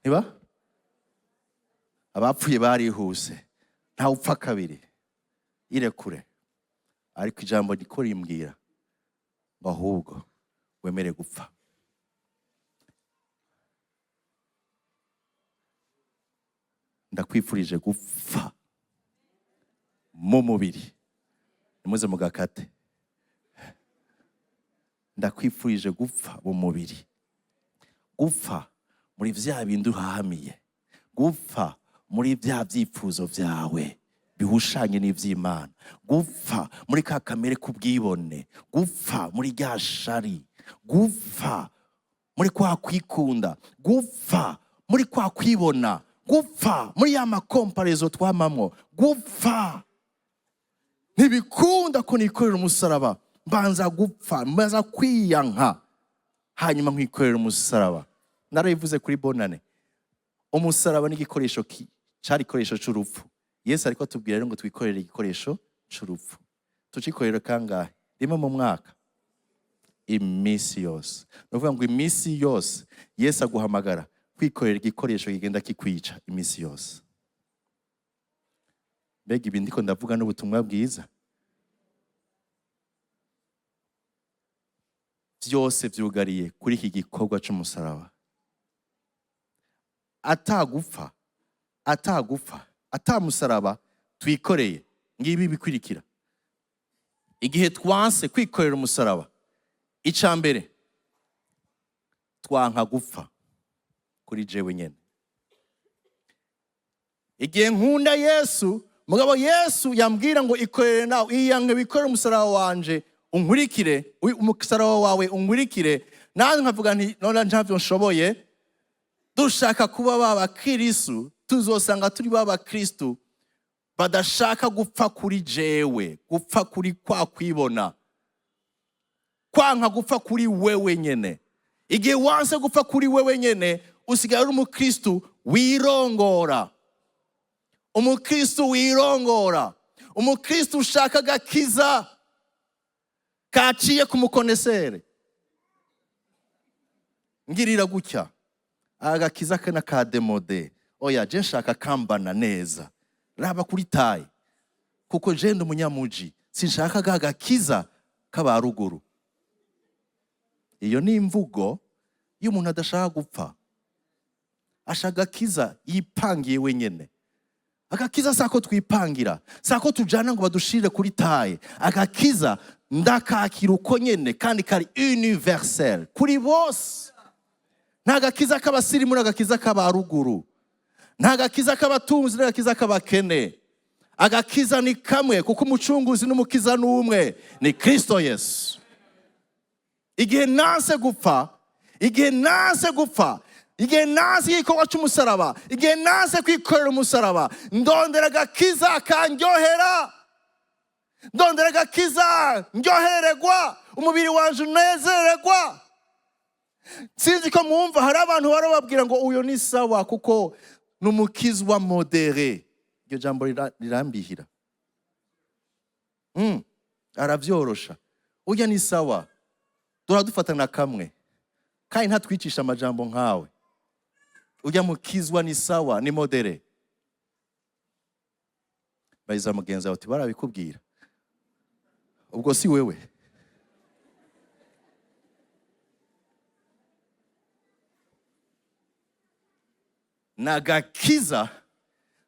Niba? Abapfuye barihuse. Ntawupfa kabiri. Irekure. Ariko ijambo niko rimbwira ngo ahubwo wemere gupfa. Ndakwifurije gupfa mu mubiri. Nimuze mugakate. Ndakwifurije gupfa mu mubiri. Gupfa muri vya bindi uhahamiye. Gupfa muri vya vyifuzo vyawe bihushanye n'ivy'Imana. Gupfa muri ka kamere kubwibone. Gupfa muri rya shari. Gupfa muri kwa kwikunda. Gupfa muri kwa kwibona. Gupfa muri ya makomparezo twamamwo. Gupfa ntibikunda ko nikorera umusaraba. Mbanza gupfa, mbanza kwiyanka, hanyuma nkwikorera umusaraba. Narabivuze kuri bonane. Umusaraba ni igikoresho cari igikoresho c'urupfu. Yesu ariko atubwira ngo twikorere igikoresho c'urupfu. Tucikorera kangahe? Rimwe mu mwaka. Imisi yose. Nuvuga ngo imisi yose Yesu aguhamagara kwikorera igikoresho kigenda kikwica imisi yose. Mbega ibi ndiko ndavuga n'ubutumwa bwiza. Byose byugariye kuri iki gikorwa cy'umusaraba. Atamusaraba twikoreye, ngibi bikwirikira. Igihe twanse kwikorera umusaraba, icambere twanka gupfa. kuri jewe nyene. Igihe nkunda Yesu, mugabo Yesu yambwira ngo ikorere nawe, iyange wikorere umusaraba wanje unkurikire, umusaraba wawe unkurikire, nanjye nkavuga nti none ntavyo nshoboye. Dushaka kuba baba Kristo, tuzosanga turi baba Kristo badashaka gupfa kuri jewe, gupfa kuri kwa kwibona, kwanka gupfa kuri wewe nyene. Igihe wanse gupfa kuri wewe nyene, usigaye uri umukristo wirongora. Umukristo wirongora, umukristo ushaka agakiza kaciye ku mukonesere. Ngirira gutya, agakiza kana ka demode, oya je nshaka kambana neza, raba kuri tayi, kuko je ndi umunyamuji, sinshaka agakiza k'abaruguru. Iyo ni imvugo y'umuntu adashaka gupfa, ashaka agakiza yipangiye wenyene. Agakiza sako twipangira, sako tujana ngo badushire kuri taye. Agakiza ndakakira uko nyene kandi kari universel kuri bose. Nta gakiza k'abasirimu n'agakiza k'abaruguru, nta gakiza k'abatunzi n'agakiza k'abakene. Agakiza ni kamwe, kuko umucunguzi n'umukiza n'umwe, ni Kristo Yesu. Igihe nanse gupfa, igihe nanse gupfa, igihe nanse igikorwa cy'umusaraba, igihe nanse kwikorera umusaraba, ndondera agakiza kanryohera, ndondera agakiza ndyohererwa, umubiri wanje unezererwa. Sinzi ko mwumva hari abantu barababwira ngo uyo ni sawa kuko n'umukizwa modere. Iryo jambo rirambihira. Aravyorosha. Uya ni sawa. Duradufatana kamwe. Kandi ntatwicisha amajambo nkawe. Uya mukizwa ni sawa, ni modere. Bayiza mugenzi wawe barabikubwira. Ubwo si wewe. Nagakiza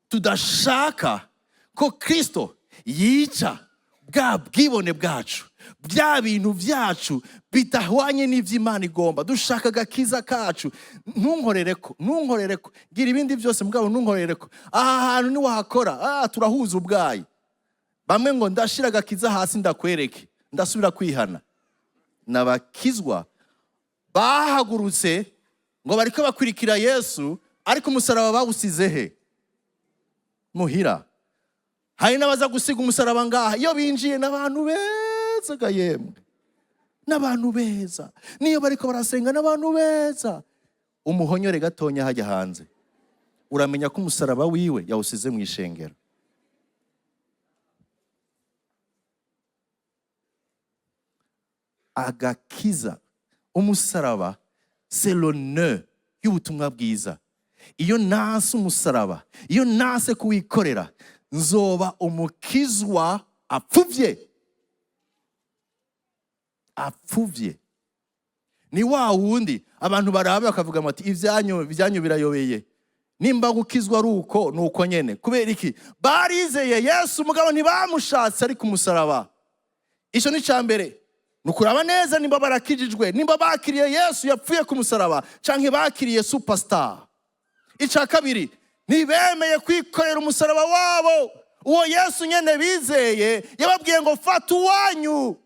tudashaka ko Kristo yica bwa bwibone bwacu, bya bintu byacu bitahwanye n'ivy'Imana igomba. Dushaka agakiza kacu. Ntunkorereko, ntunkorereko, gira ibindi byose mugabo ntunkorereko. Aha hantu ni wahakora, turahuza ubwayi. Bamwe ngo ndashira agakiza hasi ndakwereke, ndasubira kwihana. Nabakizwa bahagurutse ngo bariko bakurikira Yesu, ariko umusaraba bawusize he? Muhira. Hari n'abaza gusiga umusaraba ngaha, iyo binjiye n'abantu beza ga yemwe, n'abantu beza, niyo bariko barasenga n'abantu beza. Umuhonyore gatonya hajya hanze, uramenya ko umusaraba wiwe yawusize mu ishengero. Agakiza, umusaraba, c'est le nœud y'ubutumwa bwiza. Iyo nase umusaraba, iyo nase kuwikorera, nzoba umukizwa apfuvye. Apfuvye. Ni wa wundi abantu barabe bakavuga bati ivyanyu birayobeye. Nimba gukizwa ruko nuko nyene. Kubera iki? Barizeye Yesu mugabo ntibamushatse ari ku musaraba. Ico ni cambere. Nukuraba neza nimba barakijijwe, nimba bakiriye Yesu yapfuye ku musaraba, canke bakiriye superstar. Ica kabiri, ntibemeye kwikorera umusaraba wabo. Uwo Yesu nyene bizeye yababwiye ngo fata uwanyu,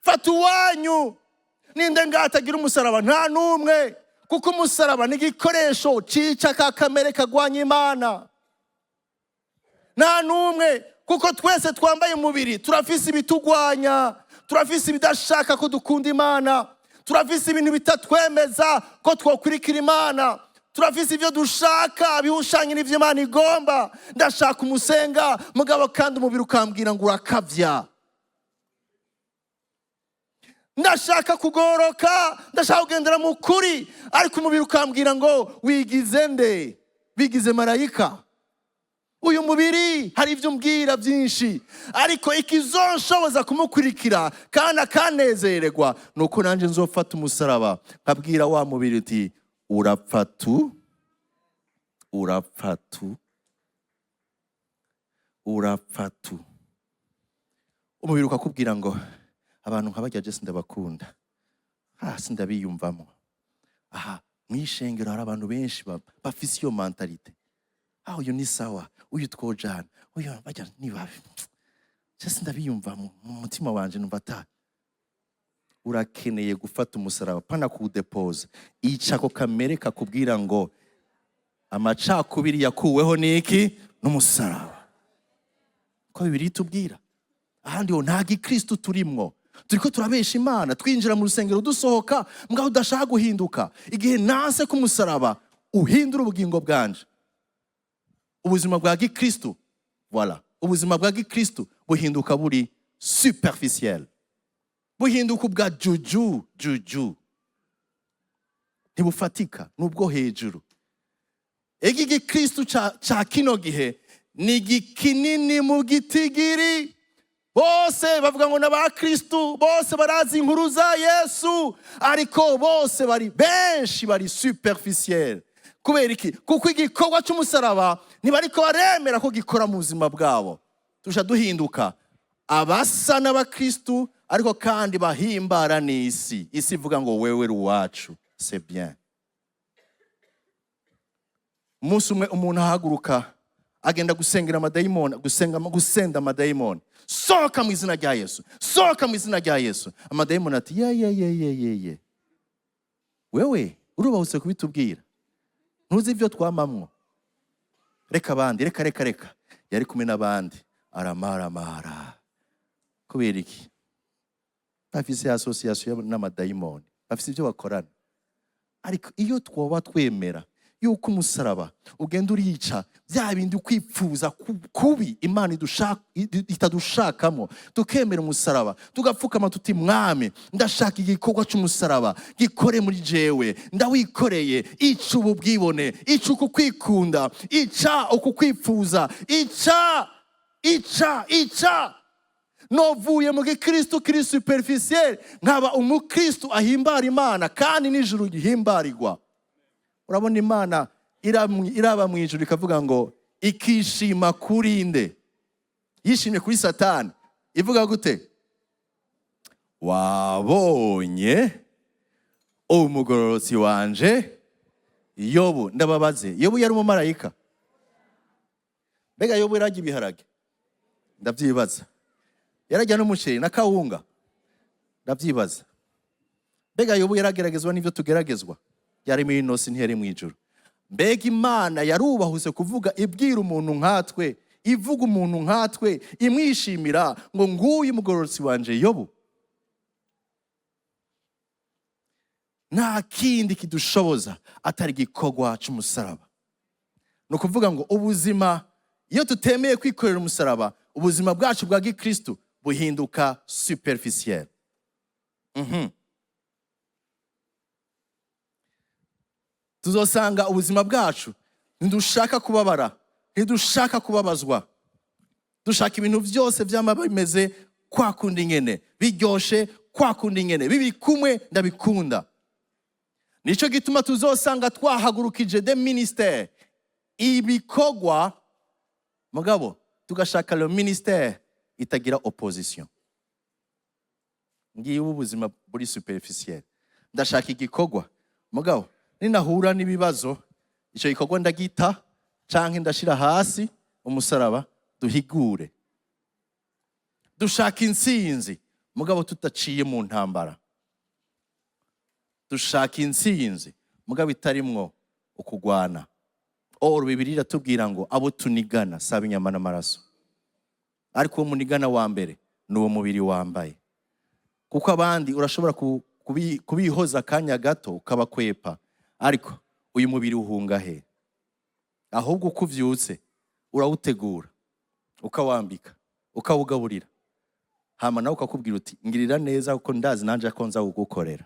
fata uwanyu. Ninde ngatagira umusaraba? Nta numwe, kuko umusaraba ni igikoresho cica ka kamere kagwanya Imana. Nta numwe, kuko twese twambaye umubiri turafise ibitugwanya, turafise ibidashaka ko dukunda Imana, turafise ibintu bitatwemeza ko twokurikira Imana, turafise ibyo dushaka bihushanye n'ivyo Imana igomba. Ndashaka umusenga mugabo kandi umubiri ukambwira ngo urakavya. Ndashaka kugoroka, ndashaka kugendera mu kuri, ariko umubiri ukambwira ngo wigize nde? Bigize marayika. Uyu mubiri hari ivyo umbwira byinshi, ariko ikizonshoboza kumukurikira kandi akanezererwa nuko nanje nzofata umusaraba nkabwira wa mubiri uti urapfa tu, urapfa tu, urapfa tu. Umubiri ukakubwira ngo abantu nk'abarya je sindabakunda, sindabiyumvamo, mwishengero hari abantu benshi bafise iyo mentalite. Uyu ni sawa, uyu twojana, uyu bajya ni babi. Cyese ndabiyumva mu mutima wanje numva ata. Urakeneye gufata umusaraba pana kuwudepoza. Icako kamere kakubwira ngo amacakubiri yakuweho niki n'umusaraba. Ko Bibiliya itubwira. Ahandi ho nta gikristo turimwo. Turiko turabesha Imana, twinjira mu rusengero dusohoka, mugabo udashaka guhinduka. Igihe nanse ku musaraba uhindura ubugingo bwanje. Ubuzima bwa gikristo, voilà. Ubuzima bwa gikristo buhinduka buri superficiel. Buhinduka bwa juju. Ntibufatika, nubwo hejuru. Egi gikristo cha kino gihe ni gikinini mu gitigiri. Bose bavuga ngo n'abakristo, bose barazi inkuru za Yesu, ariko bose benshi bari superficiel. Kubera iki? Kuko igikorwa cy'umusaraba ntibariko baremera ko gikora mu buzima bwabo. Tuja duhinduka abasa n'abakristo, ariko kandi bahimbara n'isi. Isi ivuga ngo wewe ruwacu, c'est bien. Umunsi umwe umuntu ahaguruka agenda gusengera amadayimoni, gusenda amadayimoni. Sohoka mu izina rya Yesu, sohoka mu izina rya Yesu. Amadayimoni ati ye. Wewe urubahutse kubitubwira, ntuzi ibyo twamamwo. Reka abandi, reka. Yari kumwe n'abandi, aramara. Kubera iki? Bafise association n'amadayimoni, bafise ibyo bakorana. Ariko iyo twoba twemera yuko umusaraba ugenda urica bya bindi kwipfuza kubi Imana itadushakamo, tukemera umusaraba, tugapfukama tuti Mwami, ndashaka igikorwa cy'umusaraba gikore muri jewe, ndawikoreye. Ica ububwibone, ica ukukwikunda, ica ukukwipfuza, ica. Novuye mu gikristo kiri superficiel, nkaba umukristo ahimbara Imana kandi n'ijuru gihimbarirwa. Urabona Imana iraba mu ijuru ikavuga ngo ikishima kuri nde? Yishimye kuri Satani. Ivuga gute? Wabonye umugororotsi wanje Yobu. Ndababaze, Yobu yari umumarayika? Mbega Yobu yarajya ibiharage? Ndabyibaza. Yarajya n'umuceri na kawunga? Ndabyibaza. Mbega Yobu yarageragezwa n'ivyo tugeragezwa? Yari mu inosi ntiyari mu ijuru. Mbega Imana yarubahuse kuvuga ibwira umuntu nkatwe, ivuga umuntu nkatwe, imwishimira ngo nguyu mugororotsi wanje Yobu. Nta kindi kidushoboza atari igikorwa cy'umusaraba. No kuvuga ngo ubuzima, iyo tutemeye kwikorera umusaraba, ubuzima bwacu bwa gikristo buhinduka superficiel. Tuzosanga ubuzima bwacu ntidushaka kubabara, ntidushaka kubabazwa. Dushaka ibintu byose byama bimeze kwa kundi nyene, biryoshe kwa kundi nyene, bibikumwe ndabikunda. Nico gituma tuzosanga twahagurukije de ministère ibikogwa, mugabo tugashaka le ministère itagira opposition. Ngiye ubuzima buri superficiel. Ndashaka igikogwa, mugabo ninahura n'ibibazo, icyo gikorwa ndagita canke ndashira hasi umusaraba duhigure. Dushaka intsinzi, mugabo tutaciye mu ntambara. Dushaka intsinzi, mugabo itarimwo ukugwana. Bibiliya iratubwira ngo abo tunigana saba inyama n'amaraso, ariko uwo munigana wa mbere ni uwo mubiri wambaye. Kuko abandi urashobora kubihoza akanya gato ukabakwepa, ariko uyu mubiri uhunga he? Ahubwo uko uvyutse urawutegura, ukawambika, ukawugaburira, hama nawe ukakubwira uti ngirira neza kuko ndazi nanje ko nza kugukorera.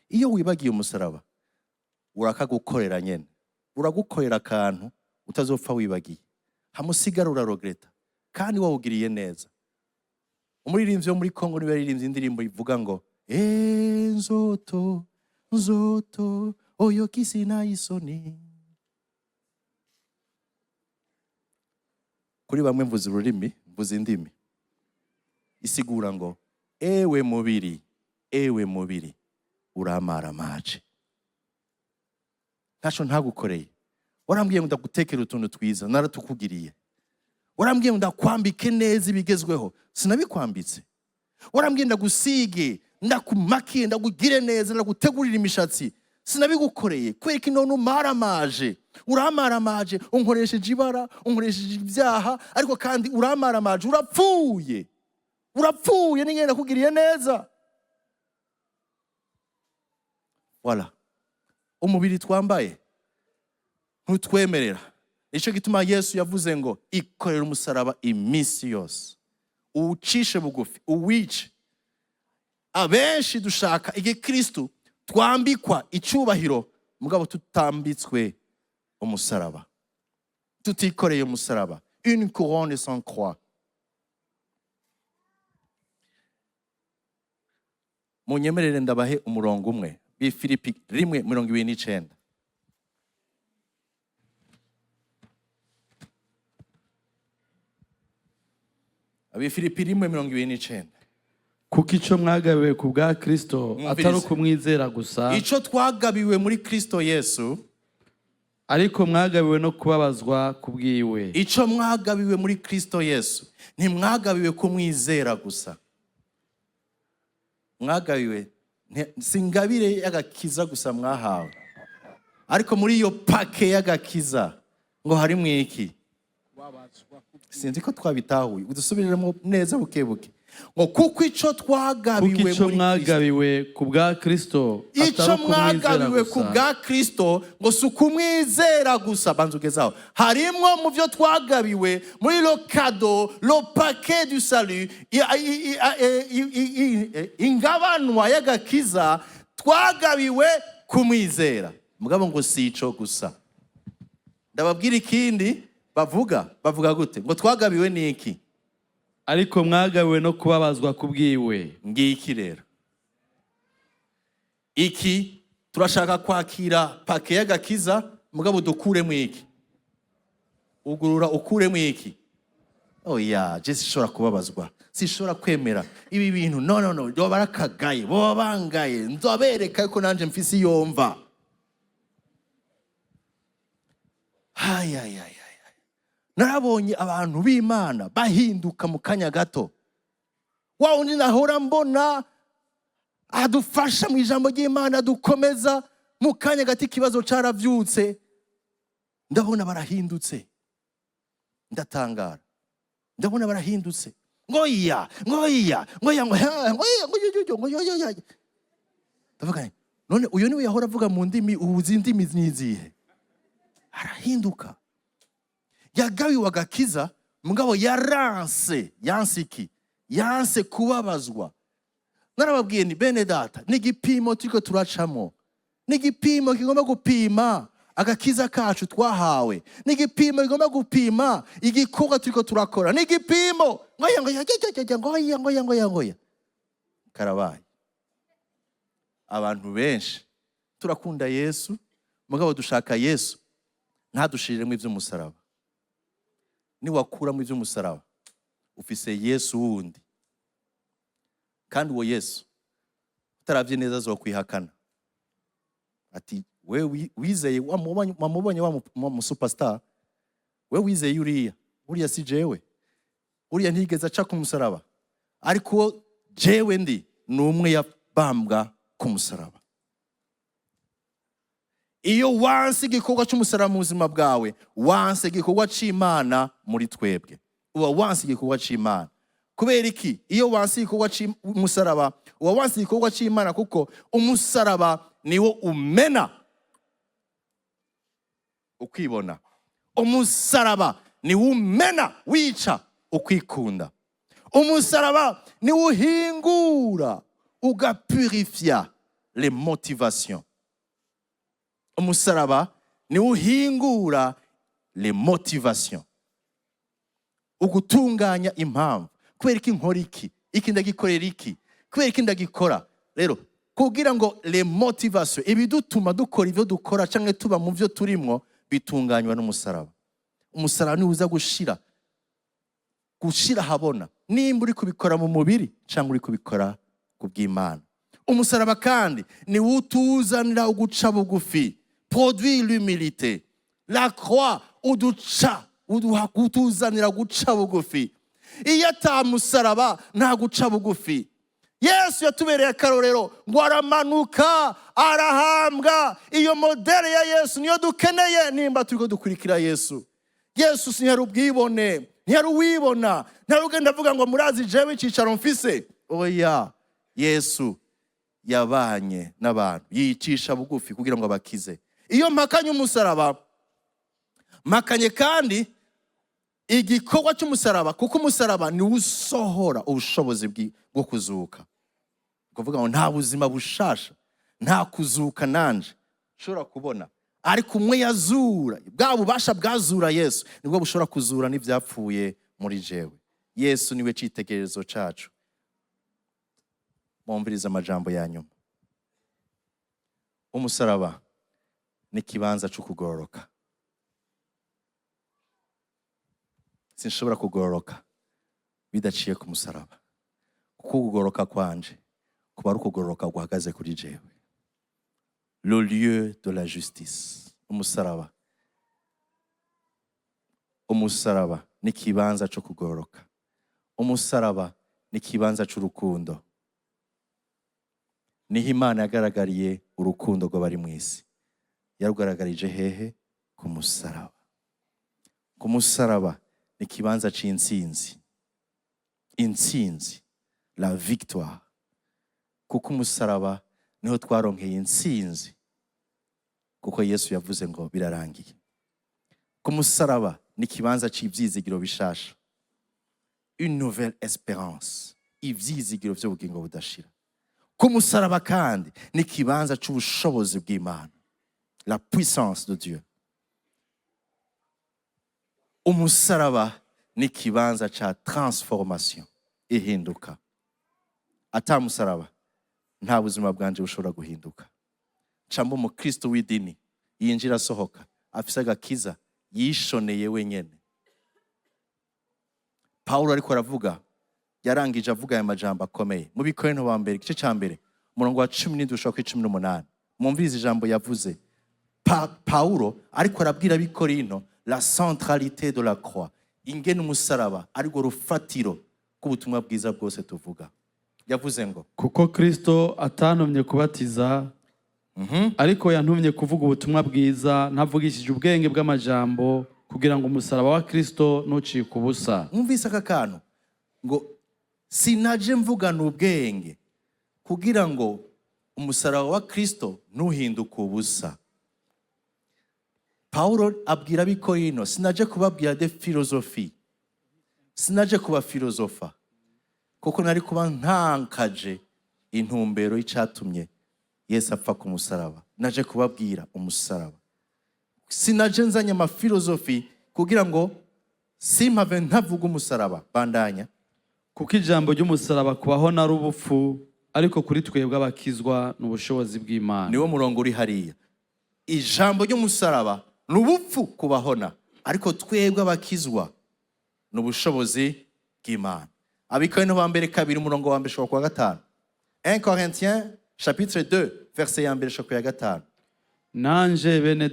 Iyo wibagiye umusaraba urakagukorera nyene, uragukorera akantu utazopfa wibagiye, hamusigara uraregreta kandi wawugiriye neza. Umuririmbyi wo muri Kongo niwe yaririmbye indirimbo ivuga ngo nzoto oyo kisina isoni. Kuri bamwe mvuze ururimi, mvuze indimi, isigura ngo ewe mubiri uramara mace. ntaco ntagukoreye. Warambwiye ngo ndagutekera utuntu twiza, naratukugiriye. Warambwiye ngo ndakwambike neza ibigezweho, sinabikwambitse. Warambwiye ndagusige, ndakumakiye, ndagugire neza, ndagutegurira imishatsi, sinabigukoreye. Kwereka none umaramaje, uramaramaje, unkoresheje ibara, unkoresheje ibyaha, ariko kandi uramaramaje, urapfuye. Urapfuye n'ingene ndakugiriye neza. Voilà. Umubiri twambaye ntutwemerera. Nico gituma Yesu yavuze ngo ikorera umusaraba iminsi yose, uwucishe bugufi, uwice. Abenshi dushaka igikristo twambikwa icubahiro, mugabo tutambitswe umusaraba, tutikoreye umusaraba, une couronne sans croix. Munyemerere ndabahe umurongo umwe, Filipi 1:29. Filipi 1:29. kuko icyo mwagabiwe ku bwa Kristo atari ukumwizera gusa, icyo twagabiwe muri Kristo Yesu, ariko mwagabiwe no kubabazwa ku bwiwe. icyo mwagabiwe muri Kristo Yesu ntimwagabiwe kumwizera gusa. Mwagabiwe singabire y'agakiza gusa mwahawe, ariko muri iyo pake y'agakiza ngo harimo iki? Sinzi ko twabitahuye, udusubiremo neza bukebuke. Ngo kuko icyo twagabiwe mwagabiwe ku bwa Kristo icyo mwagabiwe ku bwa Kristo ngo si ukumwizera gusa. Banza ugezaho, harimo mu byo twagabiwe muri lo cadeau, lo paquet du salut, ingabanwa y'agakiza, twagabiwe kumwizera. Mugabo ngo si icyo gusa. Ndababwira ikindi bavuga gute? Ngo twagabiwe n'iki? Ariko mwagabiwe no kubabazwa ku bwiwe. Ngiki rero, iki turashaka kwakira pake y'agakiza, mugabo dukuremo iki? Ugurura ukuremo iki? Oya, je sishobora kubabazwa, sishobora kwemera ibi bintu. No, bo barakagaye, bo bangaye, nzobereka ko nanje mfise yomva. Ay. Narabonye abantu b'Imana bahinduka mu kanya gato. Wa undi nahora mbona adufasha mu ijambo ry'Imana, adukomeza mu kanya gato ikibazo caravyutse, ndabona barahindutse, ndatangara. Ndabona barahindutse. Ngoya. Ndavuga none uyu niwe yahora avuga mu ndimi, ubuzi indimi nizihe? Arahinduka. Yagabiwe agakiza, mugabo yanse iki? Yanse kubabazwa. Narababwiye ni bene data, n'igipimo turiko turacamo, n'igipimo kigomba gupima agakiza kacu twahawe, n'igipimo kigomba gupima igikorwa turiko turakora, n'igipimo. Ngoya. Karabaye. Abantu benshi turakunda Yesu, mugabo dushaka Yesu ntadushiremo ivy'umusaraba. Niwakura mu ivy'umusaraba ufise Yesu wundi, kandi uwo Yesu utaravye neza azokwihakana. Ati we wizeye wamubonye wa superstar, we wizeye uriya si jewe, uriya ntigeze aca ku musaraba, ariko jewe ndi n'umwe yabambwa ku musaraba. Iyo wanse igikorwa cy'umusaraba mu buzima bwawe, wanse igikorwa c'Imana muri twebwe. Uba wanse igikorwa c'Imana. Kubera iki? Iyo wanse igikorwa c'umusaraba, uba wanse igikorwa c'Imana, kuko umusaraba niwo umena ukwibona. Umusaraba niwo umena wica ukwikunda. Umusaraba niwo uhingura ugapurifia les motivations. Umusaraba niwo uhingura les motivations, ugutunganya impamvu. Kubera iki nkora iki ndagikorera iki, kubera iki ndagikora. Rero kugira ngo les motivations, ibidutuma dukora ivyo dukora canke tuba mu vyo turimwo, bitunganywa n'umusaraba. Umusaraba ni uza gushira habona nimba uri kubikora mu mubiri canke uri kubikora ku bw'Imana. Umusaraba kandi ni utuzanira uguca bugufi. produit l'humilité. La croix utuzanira guca bugufi. Iyo ata musaraba nta guca bugufi. Yesu yatubereye akarorero ngo aramanuka arahambwa. Iyo modele ya Yesu niyo dukeneye nimba turiko dukurikira Yesu. Yesu ntiyari ubwibone, ntiyari uwibona, ntiyari ugenda avuga ngo murazi jewe icicaro mfise. Oya, Yesu yabanye n'abantu, yicisha bugufi kugira ngo abakize. Iyo mpakanye umusaraba, mpakanye kandi igikorwa cy'umusaraba, kuko umusaraba ni usohora ubushobozi bwo kuzuka. Kuvuga ngo nta buzima bushasha, nta kuzuka nanje ushobora kubona, ariko umwe yazura, bwa bubasha bwazura Yesu nibwo bushobora kuzura n'ivyapfuye muri jewe. Yesu niwe citegererezo cacu. Mwumviriza amajambo ya nyuma. Umusaraba ni kibanza cyo kugororoka. Sinshobora kugororoka bidaciye ku musaraba, kuko kugororoka kwanje kuba ari ukugororoka guhagaze kuri jewe. Le lieu de la justice. Umusaraba ni kibanza cyo kugororoka. Umusaraba ni kibanza cy'urukundo. Niho Imana yagaragariye urukundo rw'abari mu isi. Yarugaragarije hehe? Ku musaraba. Ku musaraba ni kibanza c'intsinzi. Intsinzi, la victoire. Kuko umusaraba niho twaronkeye intsinzi, kuko Yesu yavuze ngo birarangiye. Ku musaraba ni kibanza c'ivyizigiro bishasha. Une nouvelle espérance. Ivyizigiro vy'ubugingo budashira. Ku musaraba kandi ni kibanza c'ubushobozi bw'Imana. La puissance de Dieu. Umusaraba ni kibanza cha transformation, ihinduka. Ata musaraba nta buzima bwanje bushobora guhinduka. Cambo mu Kristo w'idini yinjira sohoka afise agakiza yishoneye wenyene. Paulo ariko aravuga, yarangije avuga aya majambo akomeye mu Bikorinto ba mbere igice ca mbere umurongo wa 17 ushaka 18. Mwumvirize ijambo yavuze. Paulo ariko arabwira Bikorinto la centralité de la croix. Ingene umusaraba ariko rufatiro k'ubutumwa bwiza bwose tuvuga. Yavuze ngo kuko Kristo atantumye kubatiza, ariko yantumye kuvuga ubutumwa bwiza ntavugishije ubwenge bw'amajambo, kugira ngo umusaraba wa Kristo ntucike ubusa. Mwumvise aka kantu ngo sinaje mvugana ubwenge kugira ngo umusaraba wa Kristo ntuhinduke ubusa. Paulo abwira Bikorinto, sinaje kubabwira de philosophie, sinaje kuba filozofa, kuko nari kuba ntankaje intumbero y'icatumye Yesu apfa ku musaraba. Naje kubabwira umusaraba. Sinaje nzanye ama filosofi kugira ngo simpave ntavuga umusaraba. Bandanya. Kuko ijambo ry'umusaraba kubaho na rubupfu, ariko kuri twebwe abakizwa n'ubushobozi bw'Imana. Niwo murongo uri hariya. Ijambo ry'umusaraba n'ubupfu kubahona, ariko twebwe abakizwa n'ubushobozi bw'Imana. Abikorinto ba mbere kabiri umurongo wa mbere shoko kwa gatanu. 1 Corinthiens chapitre 2 verset ya mbere shoko ya gatanu. Nanje bene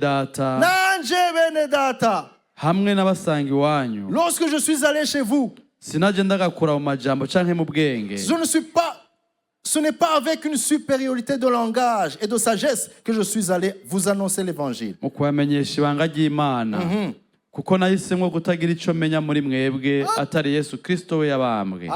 data hamwe n'abasangi wanyu, lorsque je suis allé chez vous, sinaje ndagakura mu majambo canke mu bwenge. Ce n'est pas avec une supériorité de langage et de sagesse que je suis allé vous annoncer l'évangile. Mu kubamenyesha ibanga ry'Imana. Kuko nahisemwo kutagira ico menya muri mwebwe atari Yesu Kristo we yabambwe.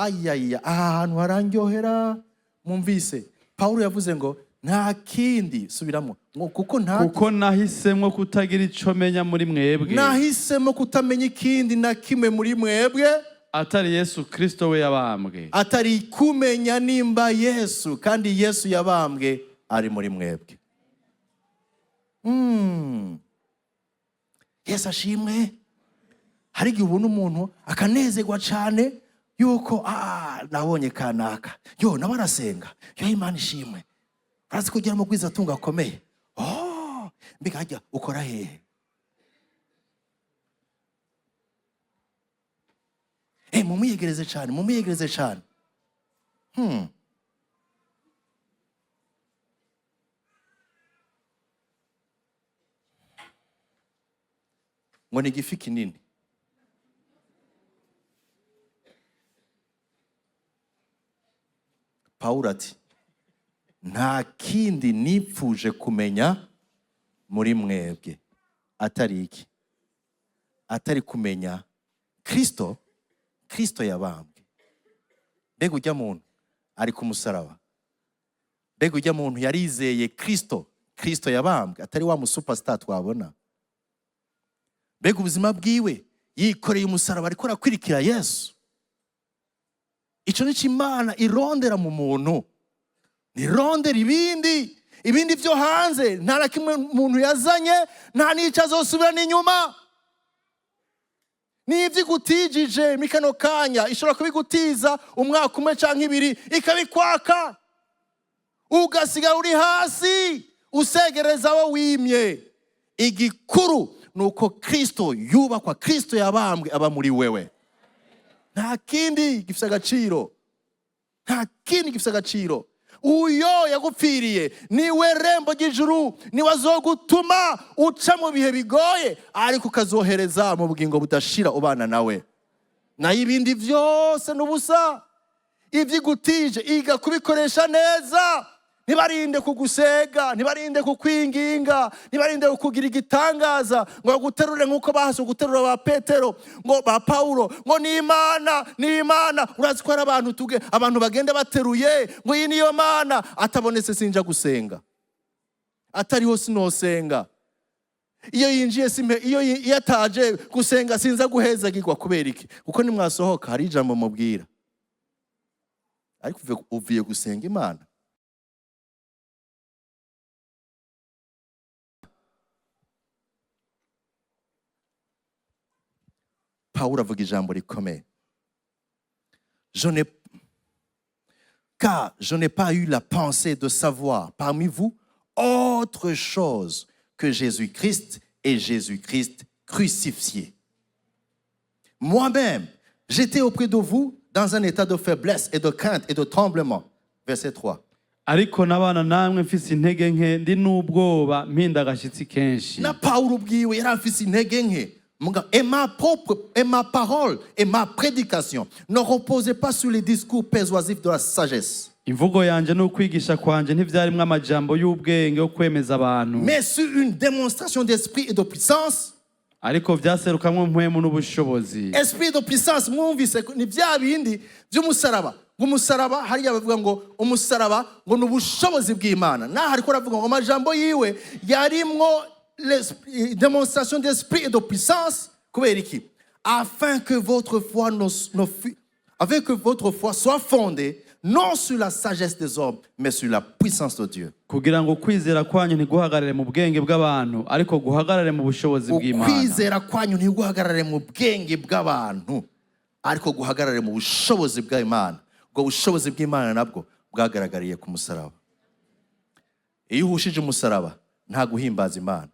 Ahantu harangyohera. Mwumvise Paulo yavuze ngo nta kindi, subiramo, kuko nahisemwo kutagira ico menya muri mwebwe. Nahisemo kutamenya ikindi na kimwe muri mwebwe atari Yesu Kristo we yabambwe. Atari kumenya nimba Yesu kandi Yesu yabambwe ari muri mwebwe. Yesu ashimwe. Hari igihe ubona umuntu akanezerwa cyane yuko nabonye kanaka, yo nawe arasenga, yo Imana ishimwe, arazi kugira mu bwiza tunga akomeye. Mbega hajya ukora hehe? Mumuyegereze cyane. ngo ni igifi kinini. Pawulo ati nta kindi nipfuje kumenya muri mwebwe atari iki, atari kumenya Kristo yabambwe. Mbega ujya muntu ari ku musaraba, mbega ujya muntu yarizeye Kristo yabambwe, atari wa musuperstar twabona. Mbega ubuzima bwiwe yikoreye umusaraba ariko arakwirikira Yesu. Icyo ni Imana irondera mu muntu, ntirondera ibindi byo hanze. Nta na kimwe umuntu yazanye, nta n'icyo azosubira n'inyuma. N'ibyo igutijije muri kano kanya ishobora kubigutiza umwaka umwe cyangwa ibiri ikabikwaka, ugasigara uri hasi usegereza abo wimye. Igikuru ni uko Kristo yubakwa, Kristo yabambwe aba muri wewe. Nta kindi gifite agaciro, nta kindi gifite agaciro. Uyo yagupfiriye niwe rembo ry'ijuru, niwe azogutuma uca mu bihe bigoye ariko ukazohereza mu bugingo budashira ubana nawe. Naho ibindi byose n'ubusa. Ibyo igutije iga kubikoresha neza. Ntibarinde kugusega, ntibarinde kukwinginga, ntibarinde kukugira igitangaza ngo guterure nk'uko bahase guterura ba Petero, ngo ba Paulo, ngo ni Imana. Urazi ko hari abantu bagenda bateruye ngo iyi niyo Mana, atabonetse sinja gusenga, atariho sinosenga. Iyo yinjiye iyo ataje gusenga sinza guhezagirwa. Kubera iki? Kuko nimwasohoka hari ijambo mubwira, ariko uvuye gusenga Imana. Pawulo avuga ijambo rikomeye. Car je n'ai pas eu la pensée de savoir parmi vous autre chose que Jésus-Christ et Jésus-Christ crucifié. Moi-même, j'étais auprès de vous dans un état de faiblesse et de crainte et de tremblement. Verset 3. Ariko nabana namwe mfise intege nke ndi n'ubwoba mpinda agashitsi kenshi. Na Pawulo ubwiwe yari afise intege nke. Et ma parole et ma prédication ne reposaient pas sur les discours persuasifs de la sagesse, Imvugo yanje n'ukwigisha kwanje ntivyarimwe amajambo y'ubwenge yo kwemeza abantu, mais sur une démonstration d'esprit et de puissance. ariko vyaserukamwe mpwemu n'ubushobozi. Esprit de puissance, mwumvise ni vya bindi vy'umusaraba. Umusaraba hariya bavuga ngo umusaraba ngo n'ubushobozi bw'Imana. Na hariko ravuga ngo amajambo yiwe yarimwo démonstration d'esprit et de puissance. Kubera iki? Afin que votre foi soit fondée non sur la sagesse des hommes mais sur la puissance de Dieu. Kugira ngo kwizera kwanyu ntiguhagarare mu bwenge bw'abantu ariko guhagarare mu bushobozi bw'Imana. Kwizera kwanyu ntiguhagarare mu bwenge bw'abantu ariko guhagarare mu bushobozi bw'Imana. Ubwo bushobozi bw'Imana nabwo bwagaragariye ku musaraba. Iyo uhushije umusaraba nta guhimbaza Imana.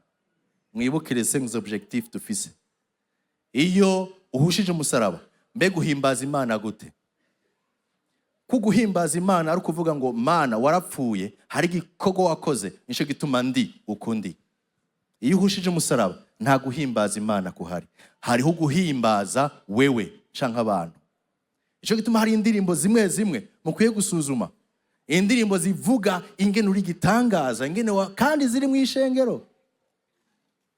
Mwibuke les 5 objectifs dufise. Iyo uhushije umusaraba mbe guhimbaza Imana gute? Kuguhimbaza Imana ari kuvuga ngo Mana warapfuye, hari igikorwa wakoze nico gituma ndi ukundi. Iyo uhushije umusaraba nta guhimbaza Imana kuhari, hariho guhimbaza wewe canke abantu. Nico gituma hari indirimbo zimwe mukwiye gusuzuma, indirimbo zivuga ingene uri gitangaza, ingene kandi ziri mu ishengero,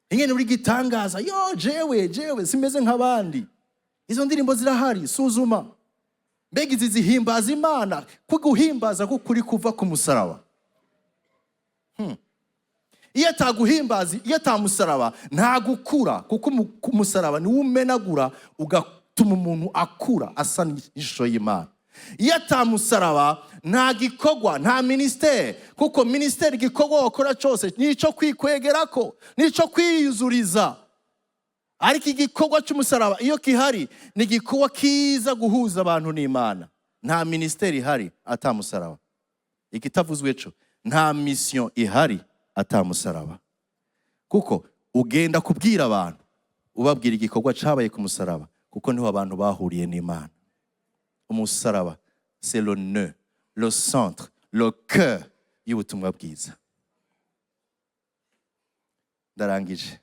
ingene uri gitangaza, yo jewe simeze nk'abandi. Izo ndirimbo zirahari, suzuma. Mbega izi zihimbaza Imana, kuguhimbaza kukuri kuva ku musaraba. Iyo ataguhimbaza, iyo atamusaraba nta gukura, kuko umusaraba niwo umenagura ugatuma umuntu akura asa n'ishusho y'Imana. Iyo atamusaraba nta gikorwa, nta ministeri, kuko ministeri igikorwa wakora cyose nico kwikwegerako, nico kwiyuzuriza. Ariko igikorwa cy'umusaraba iyo kihari ni igikorwa kiza guhuza abantu n'Imana. Nta ministeri ihari atamusaraba. Ikitavuzwe cyo nta mission ihari atamusaraba. Kuko ugenda kubwira abantu ubabwira igikorwa cabaye ku musaraba, kuko niho abantu bahuriye n'Imana. Umusaraba c'est le nœud, le centre, le cœur y'ubutumwa bwiza. Ndarangije.